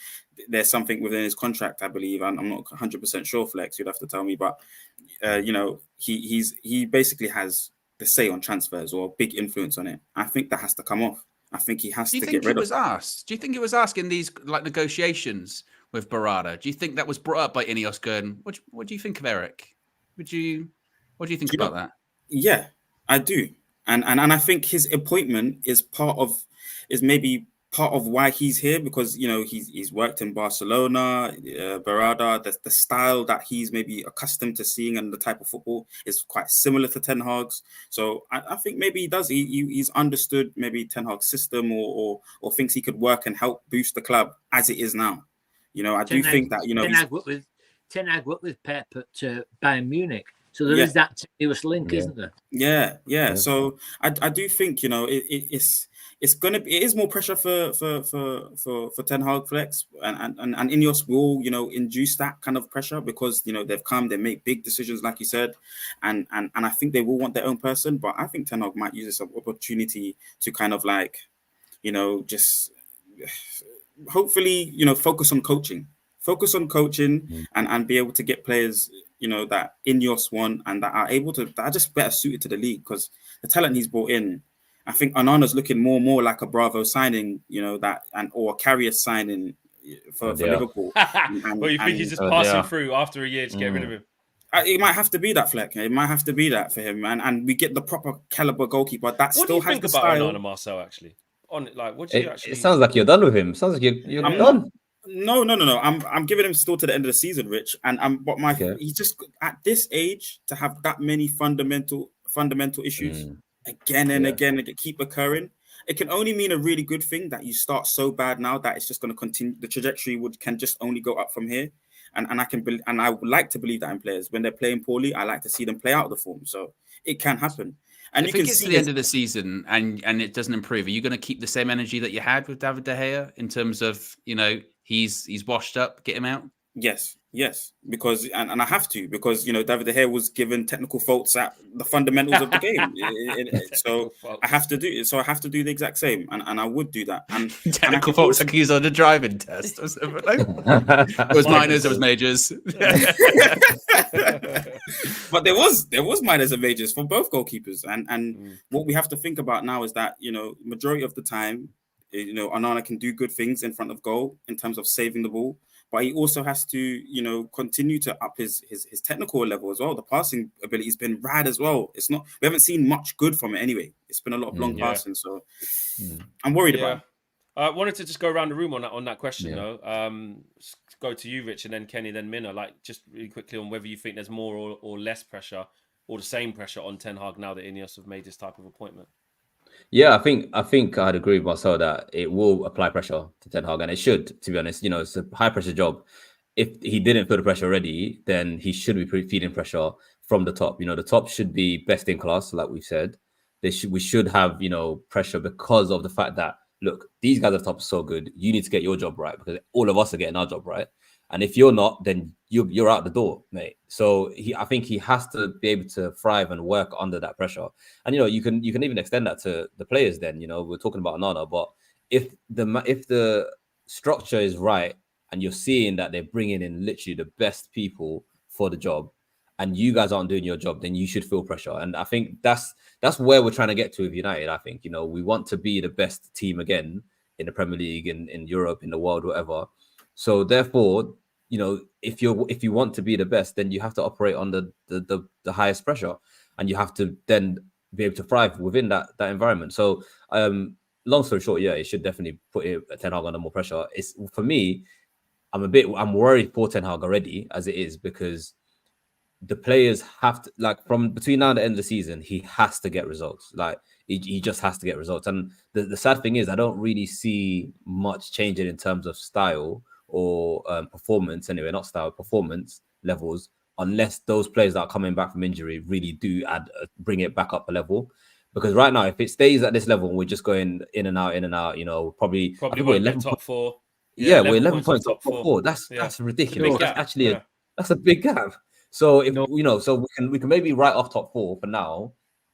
there's something within his contract, I believe, and I'm not 100% sure, Flex, you'd have to tell me, but you know, he basically has the say on transfers or big influence on it. I think that has to come off. I think he has to get rid of. Do you think it was asked in these like negotiations with Berrada? Do you think that was brought up by Ineos going, what do you think of Eric? What do you think about that? Yeah, I do. And I think his appointment is maybe part of why he's here, because, you know, he's worked in Barcelona, Berrada, the style that he's maybe accustomed to seeing and the type of football is quite similar to Ten Hag's. So I think maybe he does. He's understood maybe Ten Hag's system or thinks he could work and help boost the club as it is now. You know, I do think that, you know, Ten Hag worked with Pep at Bayern Munich. So there is that tenuous link, isn't there? Yeah. So I do think, you know, it is more pressure for Ten Hag Flex, and Ineos will, you know, induce that kind of pressure because, you know, they make big decisions like you said, and I think they will want their own person, but I think Ten Hag might use this opportunity to kind of like, you know, just hopefully, you know, focus on coaching and be able to get players, you know, that Ineos want and that are just better suited to the league, because the talent he's brought in, I think Onana's looking more and more like a Bravo signing, you know, or a Carrier signing for Liverpool. Well, you think he's just passing through after a year to get rid of him? It might have to be that, Fleck. It might have to be that for him, and we get the proper caliber goalkeeper that what still has the style. What do you think about Onana, Marcel? Actually, what do you actually? It sounds like you're done with him. Sounds like you're done. No. I'm giving him still to the end of the season, Rich. He's just at this age to have that many fundamental issues again and again and keep occurring. It can only mean a really good thing that you start so bad now that it's just going to continue. The trajectory can just only go up from here. And I would like to believe that in players when they're playing poorly, I like to see them play out of the form. So it can happen. And if it gets to the end of the season and it doesn't improve, are you going to keep the same energy that you had with David De Gea in terms of, you know, he's washed up, get him out? Yes, because and I have to, because, you know, David De Gea was given technical faults at the fundamentals of the game. So I have to do it. So I have to do the exact same, and I would do that. And technical faults like he's on the driving test or something. It was minors, it was majors. But there was minors and majors for both goalkeepers, and what we have to think about now is that, you know, majority of the time, you know, Onana can do good things in front of goal in terms of saving the ball. But he also has to, you know, continue to up his technical level as well. The passing ability has been rad as well. We haven't seen much good from it anyway. It's been a lot of long passing, so I'm worried about him. I wanted to just go around the room on that question, though. Go to you, Rich, and then Kenny, then Minna. Like, just really quickly on whether you think there's more or less pressure, or the same pressure on Ten Hag now that Ineos have made this type of appointment. Yeah, I think I'd agree with Marcel that it will apply pressure to Ten Hag, and it should, to be honest. You know, it's a high pressure job. If he didn't feel the pressure already, then he should be feeling pressure from the top. You know, the top should be best in class, like we've said. We should have, you know, pressure because of the fact that, look, these guys at the top are so good. You need to get your job right, because all of us are getting our job right. And if you're not, then you're out the door, mate. So I think he has to be able to thrive and work under that pressure. And, you know, you can even extend that to the players then. You know, we're talking about Onana, but if the structure is right and you're seeing that they're bringing in literally the best people for the job, and you guys aren't doing your job, then you should feel pressure. And I think that's where we're trying to get to with United. I think, you know, we want to be the best team again in the Premier League, in Europe, in the world, whatever. So therefore, you know, if you want to be the best, then you have to operate on the highest pressure, and you have to then be able to thrive within that environment. So, long story short, yeah, it should definitely put Ten Hag under more pressure. It's, for me, I'm worried for Ten Hag already as it is, because the players have to, like, from between now and the end of the season, he has to get results. Like, he just has to get results. And the sad thing is, I don't really see much changing in terms of style or performance, anyway, not style, performance levels, unless those players that are coming back from injury really do bring it back up a level. Because right now, if it stays at this level and we're just going in and out, you know, probably we're 11 top 4. Yeah, we're 11 points top 4. That's ridiculous. That's actually that's a big gap. So if you know, so we can maybe write off top 4 for now,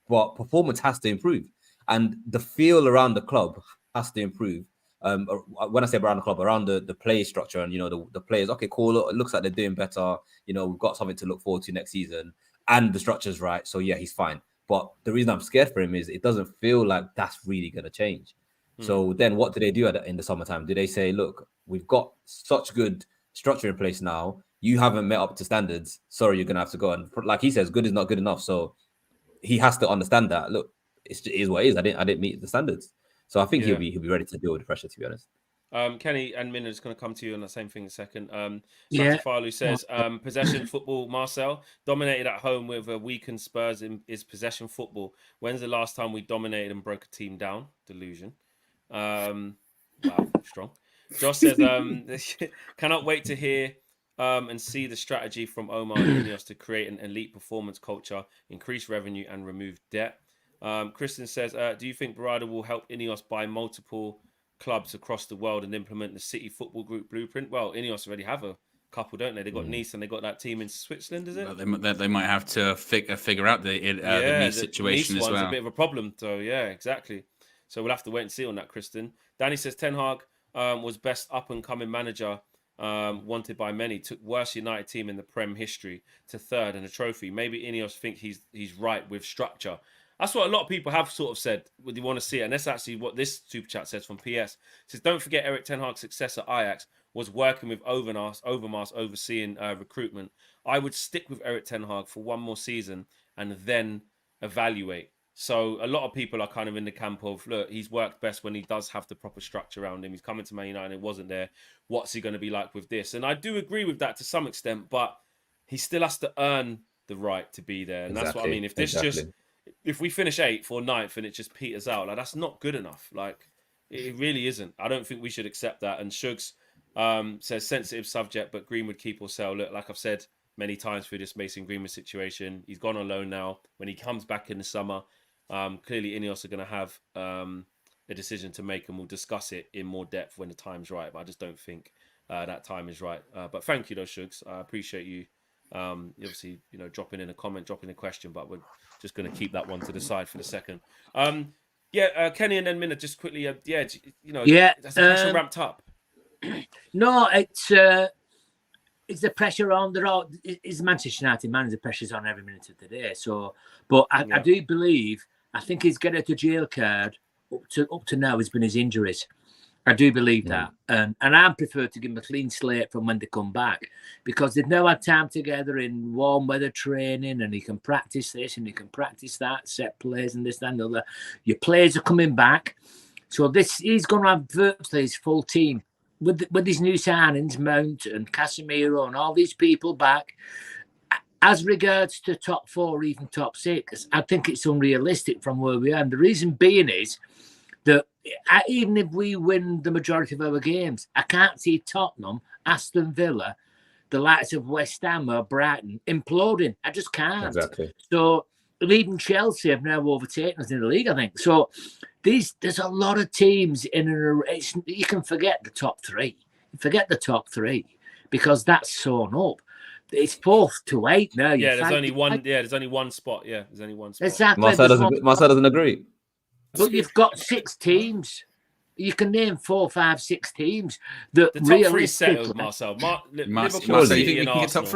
but performance has to improve, and the feel around the club has to improve. When I say around the club, around the play structure, and, you know, the players, okay, cool, it looks like they're doing better. You know, we've got something to look forward to next season, and the structure's right. So yeah, he's fine. But the reason I'm scared for him is it doesn't feel like that's really going to change. So then what do they do in the summertime? Do they say, look, we've got such good structure in place now, you haven't met up to standards, sorry, you're going to have to go. And like he says, good is not good enough. So he has to understand that, look, it is what it is. I didn't meet the standards. So I think he'll be ready to deal with the pressure, to be honest. Kenny and Minna is going to come to you on the same thing in a second. Santifalu says, possession football, Marcel, dominated at home with a weakened Spurs is possession football. When's the last time we dominated and broke a team down? Delusion. Wow, strong. Josh says, cannot wait to hear and see the strategy from Omar and Ineos to create an elite performance culture, increase revenue, and remove debt. Kristen says, do you think Berrada will help Ineos buy multiple clubs across the world and implement the City Football Group blueprint? Well, Ineos already have a couple, don't they? They got Nice and they got that team in Switzerland, is it? They might have to figure out the Nice situation Nice as well. One's a bit of a problem, so yeah, exactly. So we'll have to wait and see on that, Kristen. Danny says Ten Hag was best up and coming manager. Wanted by many, took worst United team in the Prem history to third and a trophy. Maybe Ineos think he's right with structure. That's what a lot of people have sort of said. Would you want to see it? And that's actually what this super chat says from PS. It says, don't forget Erik Ten Hag's success at Ajax was working with Overmars overseeing recruitment. I would stick with Erik Ten Hag for one more season and then evaluate. So a lot of people are kind of in the camp of, look, he's worked best when he does have the proper structure around him. He's coming to Man United and it wasn't there. What's he going to be like with this? And I do agree with that to some extent, but he still has to earn the right to be there. And that's what I mean. If this if we finish 8th or 9th and it just peters out, like that's not good enough. Like it really isn't. I don't think we should accept that. And Shugs says sensitive subject, but Greenwood keep or sell. Look, like I've said many times through this Mason Greenwood situation, he's gone on loan now. When he comes back in the summer, clearly Ineos are going to have a decision to make, and we'll discuss it in more depth when the time's right. But I just don't think that time is right. But thank you, though, Shugs. I appreciate you. Obviously, dropping in a comment, dropping a question, but we're just going to keep that one to the side for the second. Kenny and then Minna, just quickly. Has the pressure ramped up? No, it's the pressure on the road. It's Manchester United man. The pressure's on every minute of the day. So, but I do believe. I think his get out of jail card up to now has been his injuries. I do believe that. And I prefer to give them a clean slate from when they come back, because they've now had time together in warm weather training, and he can practice this and he can practice that, set plays and this, that, and the other. Your players are coming back. So he's going to have virtually his full team with his new signings, Mount and Casemiro and all these people back. As regards to top 4, even top 6, I think it's unrealistic from where we are. And the reason being is that even if we win the majority of our games, I can't see Tottenham, Aston Villa, the likes of West Ham or Brighton imploding. I just can't. Exactly. So even Chelsea have now overtaken us in the league, I think. So there's a lot of teams in a race. You can forget the top 3. Forget the top 3 because that's sewn up. It's 4th to 8 now. There's only one. There's only one spot. Yeah, there's only one spot. Exactly. Marcel doesn't agree. But you've got 6 teams. You can name 4, 5, 6 teams that the top 3 settled, Marcel. Liverpool, City, and Arsenal.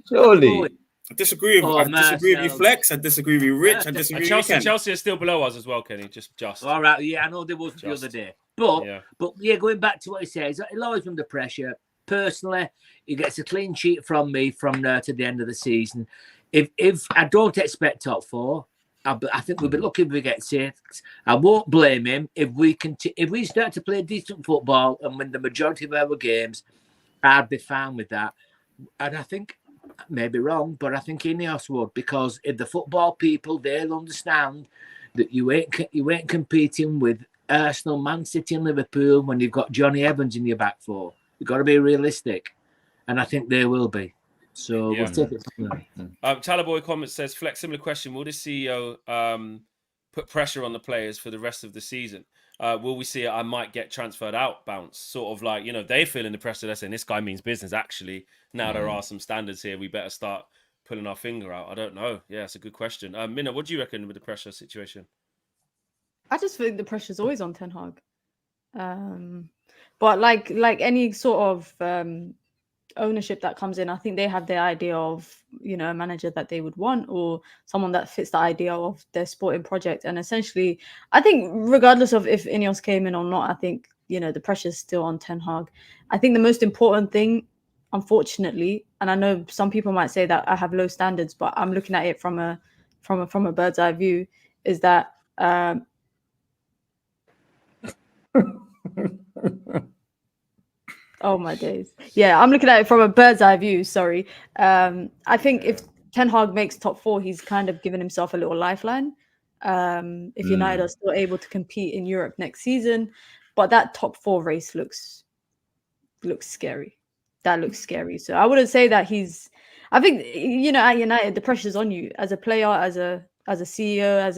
Surely. I disagree with you, Flex. I disagree with you, Rich. I disagree with you, Ken. Chelsea are still below us as well, Kenny. Just. All right. Yeah, I know there was the other day. But going back to what he says, he'll always be under pressure. Personally, he gets a clean sheet from me from now to the end of the season. If I don't expect top 4, I think we'll be lucky if we get 6. I won't blame him if we start to play decent football and win the majority of our games. I'd be fine with that. And I think, maybe wrong, but I think Ineos would, because if the football people, they'll understand that you ain't competing with Arsenal, Man City, and Liverpool when you've got Johnny Evans in your back 4. You've got to be realistic, and I think they will be. So we'll take it from there. Talaboy comment says, Flex, similar question. Will the CEO put pressure on the players for the rest of the season? Will we see I might get transferred out bounce? Sort of like, they're feeling the pressure. They're saying this guy means business. Actually, now there are some standards here. We better start pulling our finger out. I don't know. Yeah, it's a good question. Minna, what do you reckon with the pressure situation? I just think the pressure's always on Ten Hag. But like any sort of ownership that comes in, I think they have their idea of, a manager that they would want, or someone that fits the idea of their sporting project. And essentially, I think regardless of if Ineos came in or not, I think, the pressure's still on Ten Hag. I think the most important thing, unfortunately, and I know some people might say that I have low standards, but I'm looking at it from a bird's eye view, is that oh my days. Yeah, I'm looking at it from a bird's eye view, sorry. I think if Ten Hag makes top 4, he's kind of given himself a little lifeline. If United are still able to compete in Europe next season. But that top 4 race looks scary. that looks scary. So I wouldn't say that he's. I think at United the pressure's on you as a player, as a CEO, as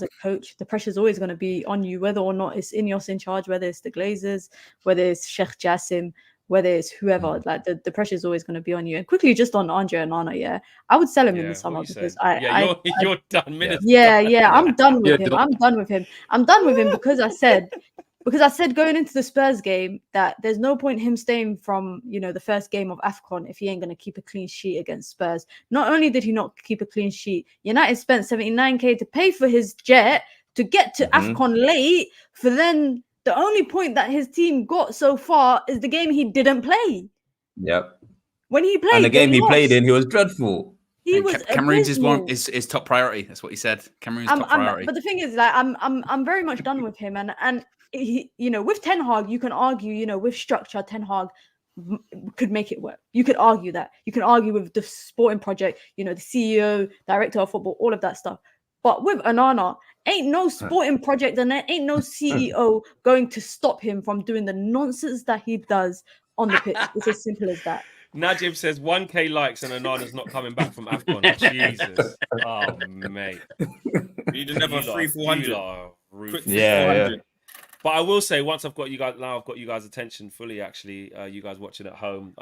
a coach. The pressure's always going to be on you, whether or not it's Ineos in charge, whether it's the Glazers, whether it's Sheikh Jassim, whether it's whoever. Like the pressure is always going to be on you. And quickly, just on Andre Onana, I would sell him in the summer because you're done. I'm done with him. I'm done with him. I'm done with him because I said going into the Spurs game that there's no point him staying from the first game of AFCON if he ain't going to keep a clean sheet against Spurs. Not only did he not keep a clean sheet, United spent 79k to pay for his jet to get to AFCON late, for then the only point that his team got so far is the game he didn't play. Yep. When he played, and the game he played in, he was dreadful. Cameroon's is top priority. That's what he said. Cameroon's top priority. But the thing is, like, I'm very much done with him, and he, with Ten Hag, you can argue, with structure, Ten Hag could make it work. You could argue that. You can argue with the sporting project, the CEO, director of football, all of that stuff. But with Onana, ain't no sporting project and there ain't no CEO going to stop him from doing the nonsense that he does on the pitch. It's as simple as that. Najib says 1k likes and Onana's not coming back from AFCON. Jesus. Oh, mate. You didn't have a 300-400. Yeah. But I will say, once I've got you guys' attention fully, actually, you guys watching at home,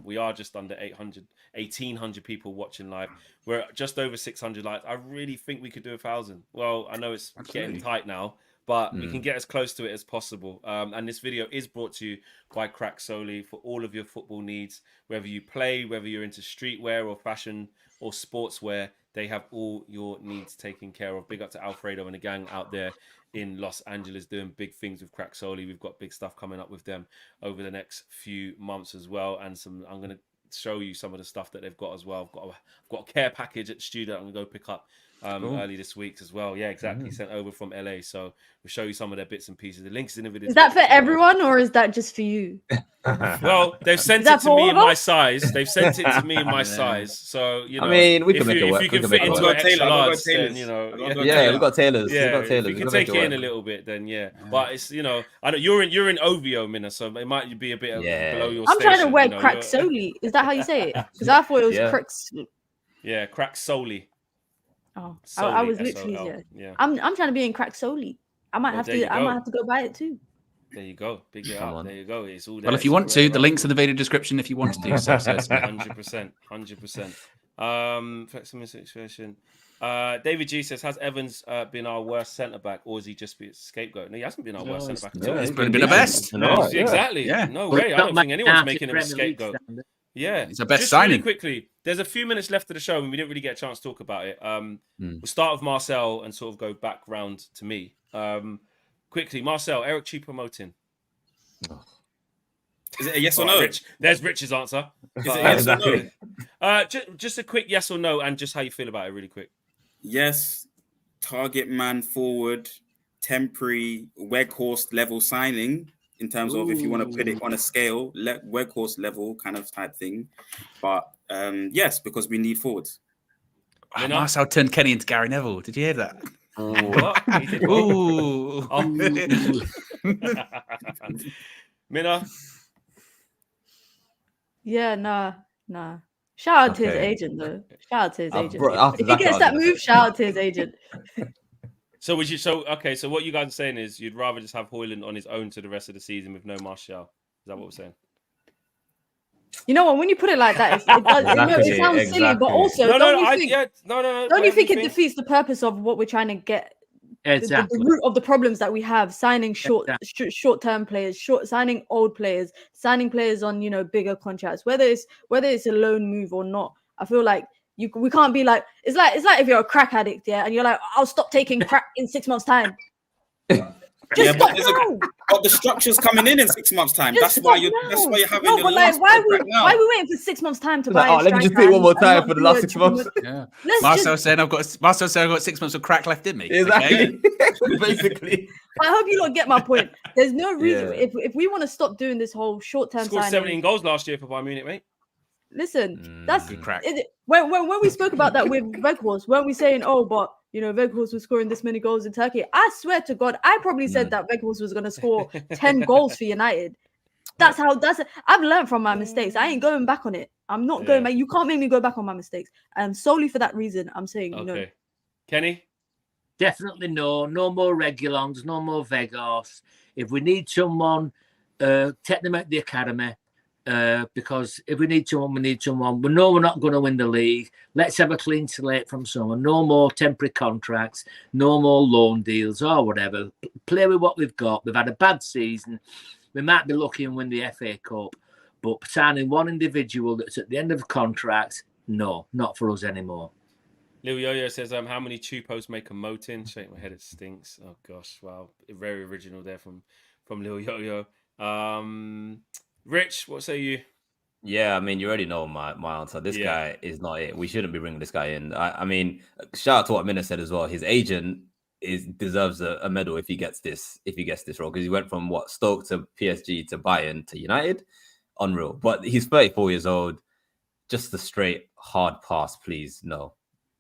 we are just under 1,800 people watching live. We're just over 600 likes. I really think we could do 1,000. Well, I know it's getting tight now, but we can get as close to it as possible. And this video is brought to you by Crack Solely for all of your football needs. Whether you play, whether you're into streetwear or fashion or sportswear, they have all your needs taken care of. Big up to Alfredo and the gang out there in Los Angeles doing big things with Crack Solely. We've got big stuff coming up with them over the next few months as well. And I'm going to show you some of the stuff that they've got as well. I've got a care package at the studio I'm going to go pick up early this week as well. Yeah, exactly. Sent over from LA. So we'll show you some of their bits and pieces. The link's in the video. Is that for everyone or is that just for you? Well, they've sent it to me in my size. They've sent it to me in my size. So, I mean, we can make it work. If you can fit into an extra large, then, we've got tailors. Yeah, if you can take it in a little bit, then But it's, I know you're in OVO, Minna, so it might be a bit below your I'm station. trying to wear Crack Solely. Is that how you say it? Because I thought it was Crack. Yeah, Crack Solely. Oh, I was literally I'm trying to be in Crack Solely. I might have to go buy it too. There you go. Big it up. There you go. It's all there. Well, if you want to, the links in the video description if you want to do so. 100%. 100%. Flexible situation. David G says, has Evans been our worst centre-back or is he just a scapegoat? No, he hasn't been our worst centre-back at all. He's been the best. Exactly. Yeah. No way. I don't think anyone's making him a scapegoat. Yeah. It's the best signing. Really quickly, there's a few minutes left of the show and we didn't really get a chance to talk about it. We'll start with Marcel and sort of go back round to me. Quickly, Marcel, Eric Choupo-Moting. Is it a yes or no? Rich. There's Rich's answer. Is it a yes or no? Just a quick yes or no and just how you feel about it really quick. Yes, target man forward, temporary Weghorst level signing in terms of if you want to put it on a scale, Weghorst level kind of type thing. But yes, because we need forwards. Marcel turned Kenny into Gary Neville. Did you hear that? What? Ooh. Minna? Yeah, nah. Shout out to his agent, though. Shout out to his agent. If he gets that move, shout out to his agent. So what you guys are saying is you'd rather just have Højlund on his own to the rest of the season with no Martial. Is that what we're saying? You know what? When you put it like that, it sounds silly, but also don't you think it defeats the purpose of what we're trying to get? Exactly. The root of the problems that we have: signing short-term players, signing old players, signing players on bigger contracts. Whether it's a loan move or not, I feel like we can't be like it's like if you're a crack addict, and you're like, I'll stop taking crack in 6 months' time. But the structure's coming in 6 months' time. That's why you're having your last why are we waiting for 6 months' time to buy? Let me just do it one more time for the last 6 months. Yeah. Marcel said I've got 6 months of crack left in me. Exactly. Basically. I hope you don't get my point. There's no reason if we want to stop doing this whole short-term scored signing. 17 goals last year for Bayern Munich, mate. Listen, that's crack. When we spoke about that with Weghorst, weren't we saying, but Weghorst was scoring this many goals in Turkey? I swear to God, I probably said that Weghorst was going to score 10 goals for United. I've learned from my mistakes. I ain't going back on it. I'm not going back. You can't make me go back on my mistakes. And solely for that reason, I'm saying no. Kenny? Definitely no. No more Regulons, no more Vegas. If we need someone, take them out the academy. Because if we need someone, we need someone. We know we're not going to win the league. Let's have a clean slate from someone. No more temporary contracts. No more loan deals or whatever. Play with what we've got. We've had a bad season. We might be lucky and win the FA Cup. But signing one individual that's at the end of the contract, no, not for us anymore. Lil Yo-Yo says, how many chupos make a motin? Shake my head, it stinks. Oh, gosh. Wow. Very original there from Lil Yo-Yo. Rich, what say you? Yeah, I mean, you already know my answer. This guy is not it. We shouldn't be bringing this guy in. I mean, shout out to what Mina said as well. His agent deserves a medal if he gets this role, because he went from Stoke to PSG to Bayern to United. Unreal. But he's 34 years old. Just a straight hard pass, please. No.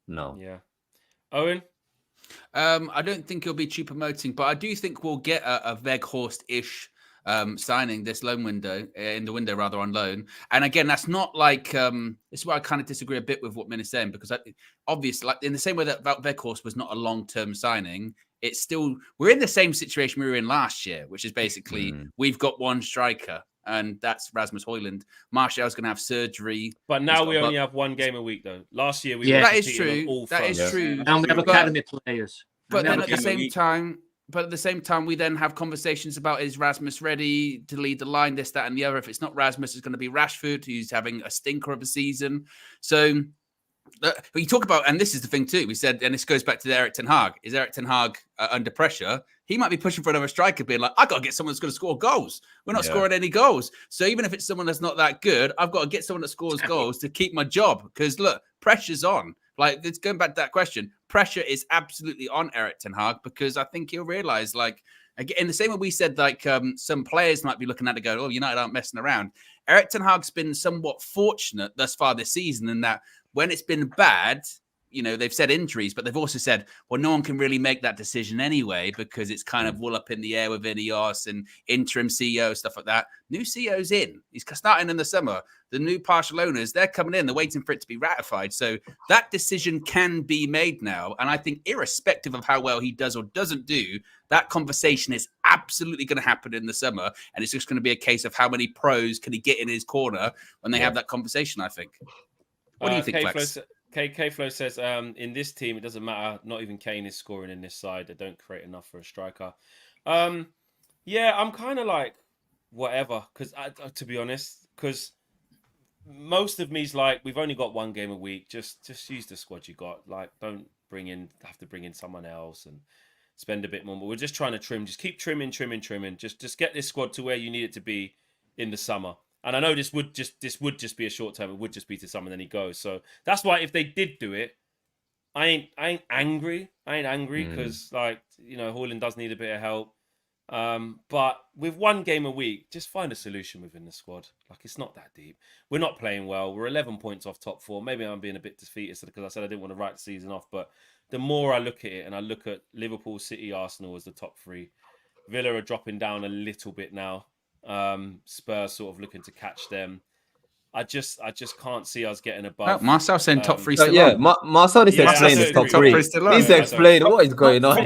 Yeah. Owen? I don't think he'll be Choupo-Moting, but I do think we'll get a Weghorst-ish signing this loan window, in the window rather, on loan. And again, that's not like it's where I kind of disagree a bit with what Min is saying, because obviously, like in the same way that Weghorst was not a long-term signing, it's still, we're in the same situation we were in last year, which is basically we've got one striker, and that's Rasmus Højlund. Martial's going to have surgery. But now we only have one game a week, though. Last year, we were that is true. That is true. And we have academy players. But then at the same time, we then have conversations about, is Rasmus ready to lead the line, this, that, and the other. If it's not Rasmus, it's going to be Rashford, who's having a stinker of a season. So we talk about, and this is the thing too, we said, and this goes back to Erik ten Hag. Is Erik ten Hag under pressure? He might be pushing for another striker, being like, I got to get someone that's going to score goals. We're not scoring any goals. So even if it's someone that's not that good, I've got to get someone that scores goals to keep my job. Because look, pressure's on. Like, it's going back to that question. Pressure is absolutely on Erik ten Hag, because I think he'll realize, like, again, in the same way we said, like, some players might be looking at it going, oh, United aren't messing around. Erik ten Hag's been somewhat fortunate thus far this season in that when it's been bad, you know, they've said injuries, but they've also said, well, no one can really make that decision anyway, because it's kind of all up in the air with Ineos and interim CEO, stuff like that. New CEO's in. He's starting in the summer. The new partial owners, they're coming in. They're waiting for it to be ratified. So that decision can be made now. And I think irrespective of how well he does or doesn't do, that conversation is absolutely going to happen in the summer. And it's just going to be a case of how many pros can he get in his corner when they have that conversation, I think. What do you think, Flex? K-Flow says, in this team, it doesn't matter. Not even Kane is scoring in this side. They don't create enough for a striker. Yeah, I'm kind of like, whatever. Because, to be honest, because most of me's like, we've only got one game a week. Just use the squad you got. Like, don't have to bring in someone else and spend a bit more. But we're just trying to trim. Just keep trimming. Just get this squad to where you need it to be in the summer. And I know this would just be a short term. It would just be to summer, then he goes. So that's why if they did do it, I ain't angry. Because like, you know, Højlund does need a bit of help. But with one game a week, just find a solution within the squad. Like, it's not that deep. We're not playing well. We're 11 points off top four. Maybe I'm being a bit defeatist because I said I didn't want to write the season off. But the more I look at it, and I look at Liverpool, City, Arsenal as the top three, Villa are dropping down a little bit now. Spurs sort of looking to catch them. I just can't see us getting above. Marcel saying top three still yeah, on. Marcel needs to explain his top three. Needs to explain what is going on.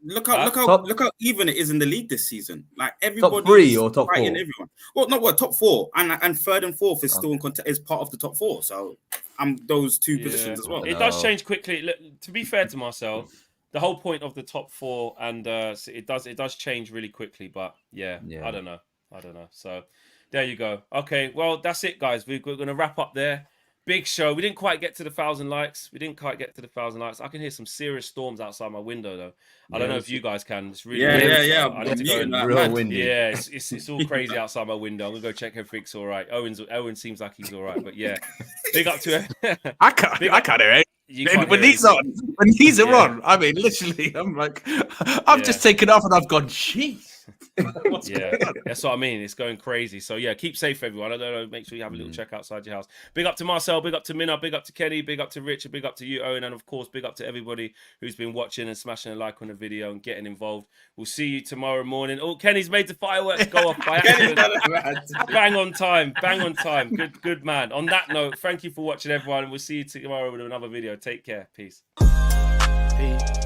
Look how even it is in the league this season. Like, everybody top three or top four. Everyone. Well, not what, top four, and third and fourth is still is part of the top four. So I'm those two positions as well. It does change quickly. Look, to be fair to Marcel, the whole point of the top four, and it does change really quickly. But yeah. I don't know. So there you go. Okay, well, that's it, guys. We're going to wrap up there. Big show. We didn't quite get to the 1,000 likes. I can hear some serious storms outside my window, though. I don't know if you guys can. It's really windy. I need to go and real windy. Yeah, it's all crazy outside my window. I'm gonna go check everything's all right. Owen seems like he's all right, but yeah, big up to it. I can't hear it. When these are on, I mean, literally, I'm like, I've just taken off and I've gone, jeez. Yeah, that's what I mean. It's going crazy. So yeah, keep safe, everyone. I don't know. Make sure you have a little check outside your house. Big up to Marcel, big up to Minna, big up to Kenny, big up to Richard, big up to you, Owen, and of course, big up to everybody who's been watching and smashing a like on the video and getting involved. We'll see you tomorrow morning. Oh, Kenny's made the fireworks go off by accident. Bang on time. Bang on time. Good man. On that note, thank you for watching, everyone, and we'll see you tomorrow with another video. Take care. Peace. Peace.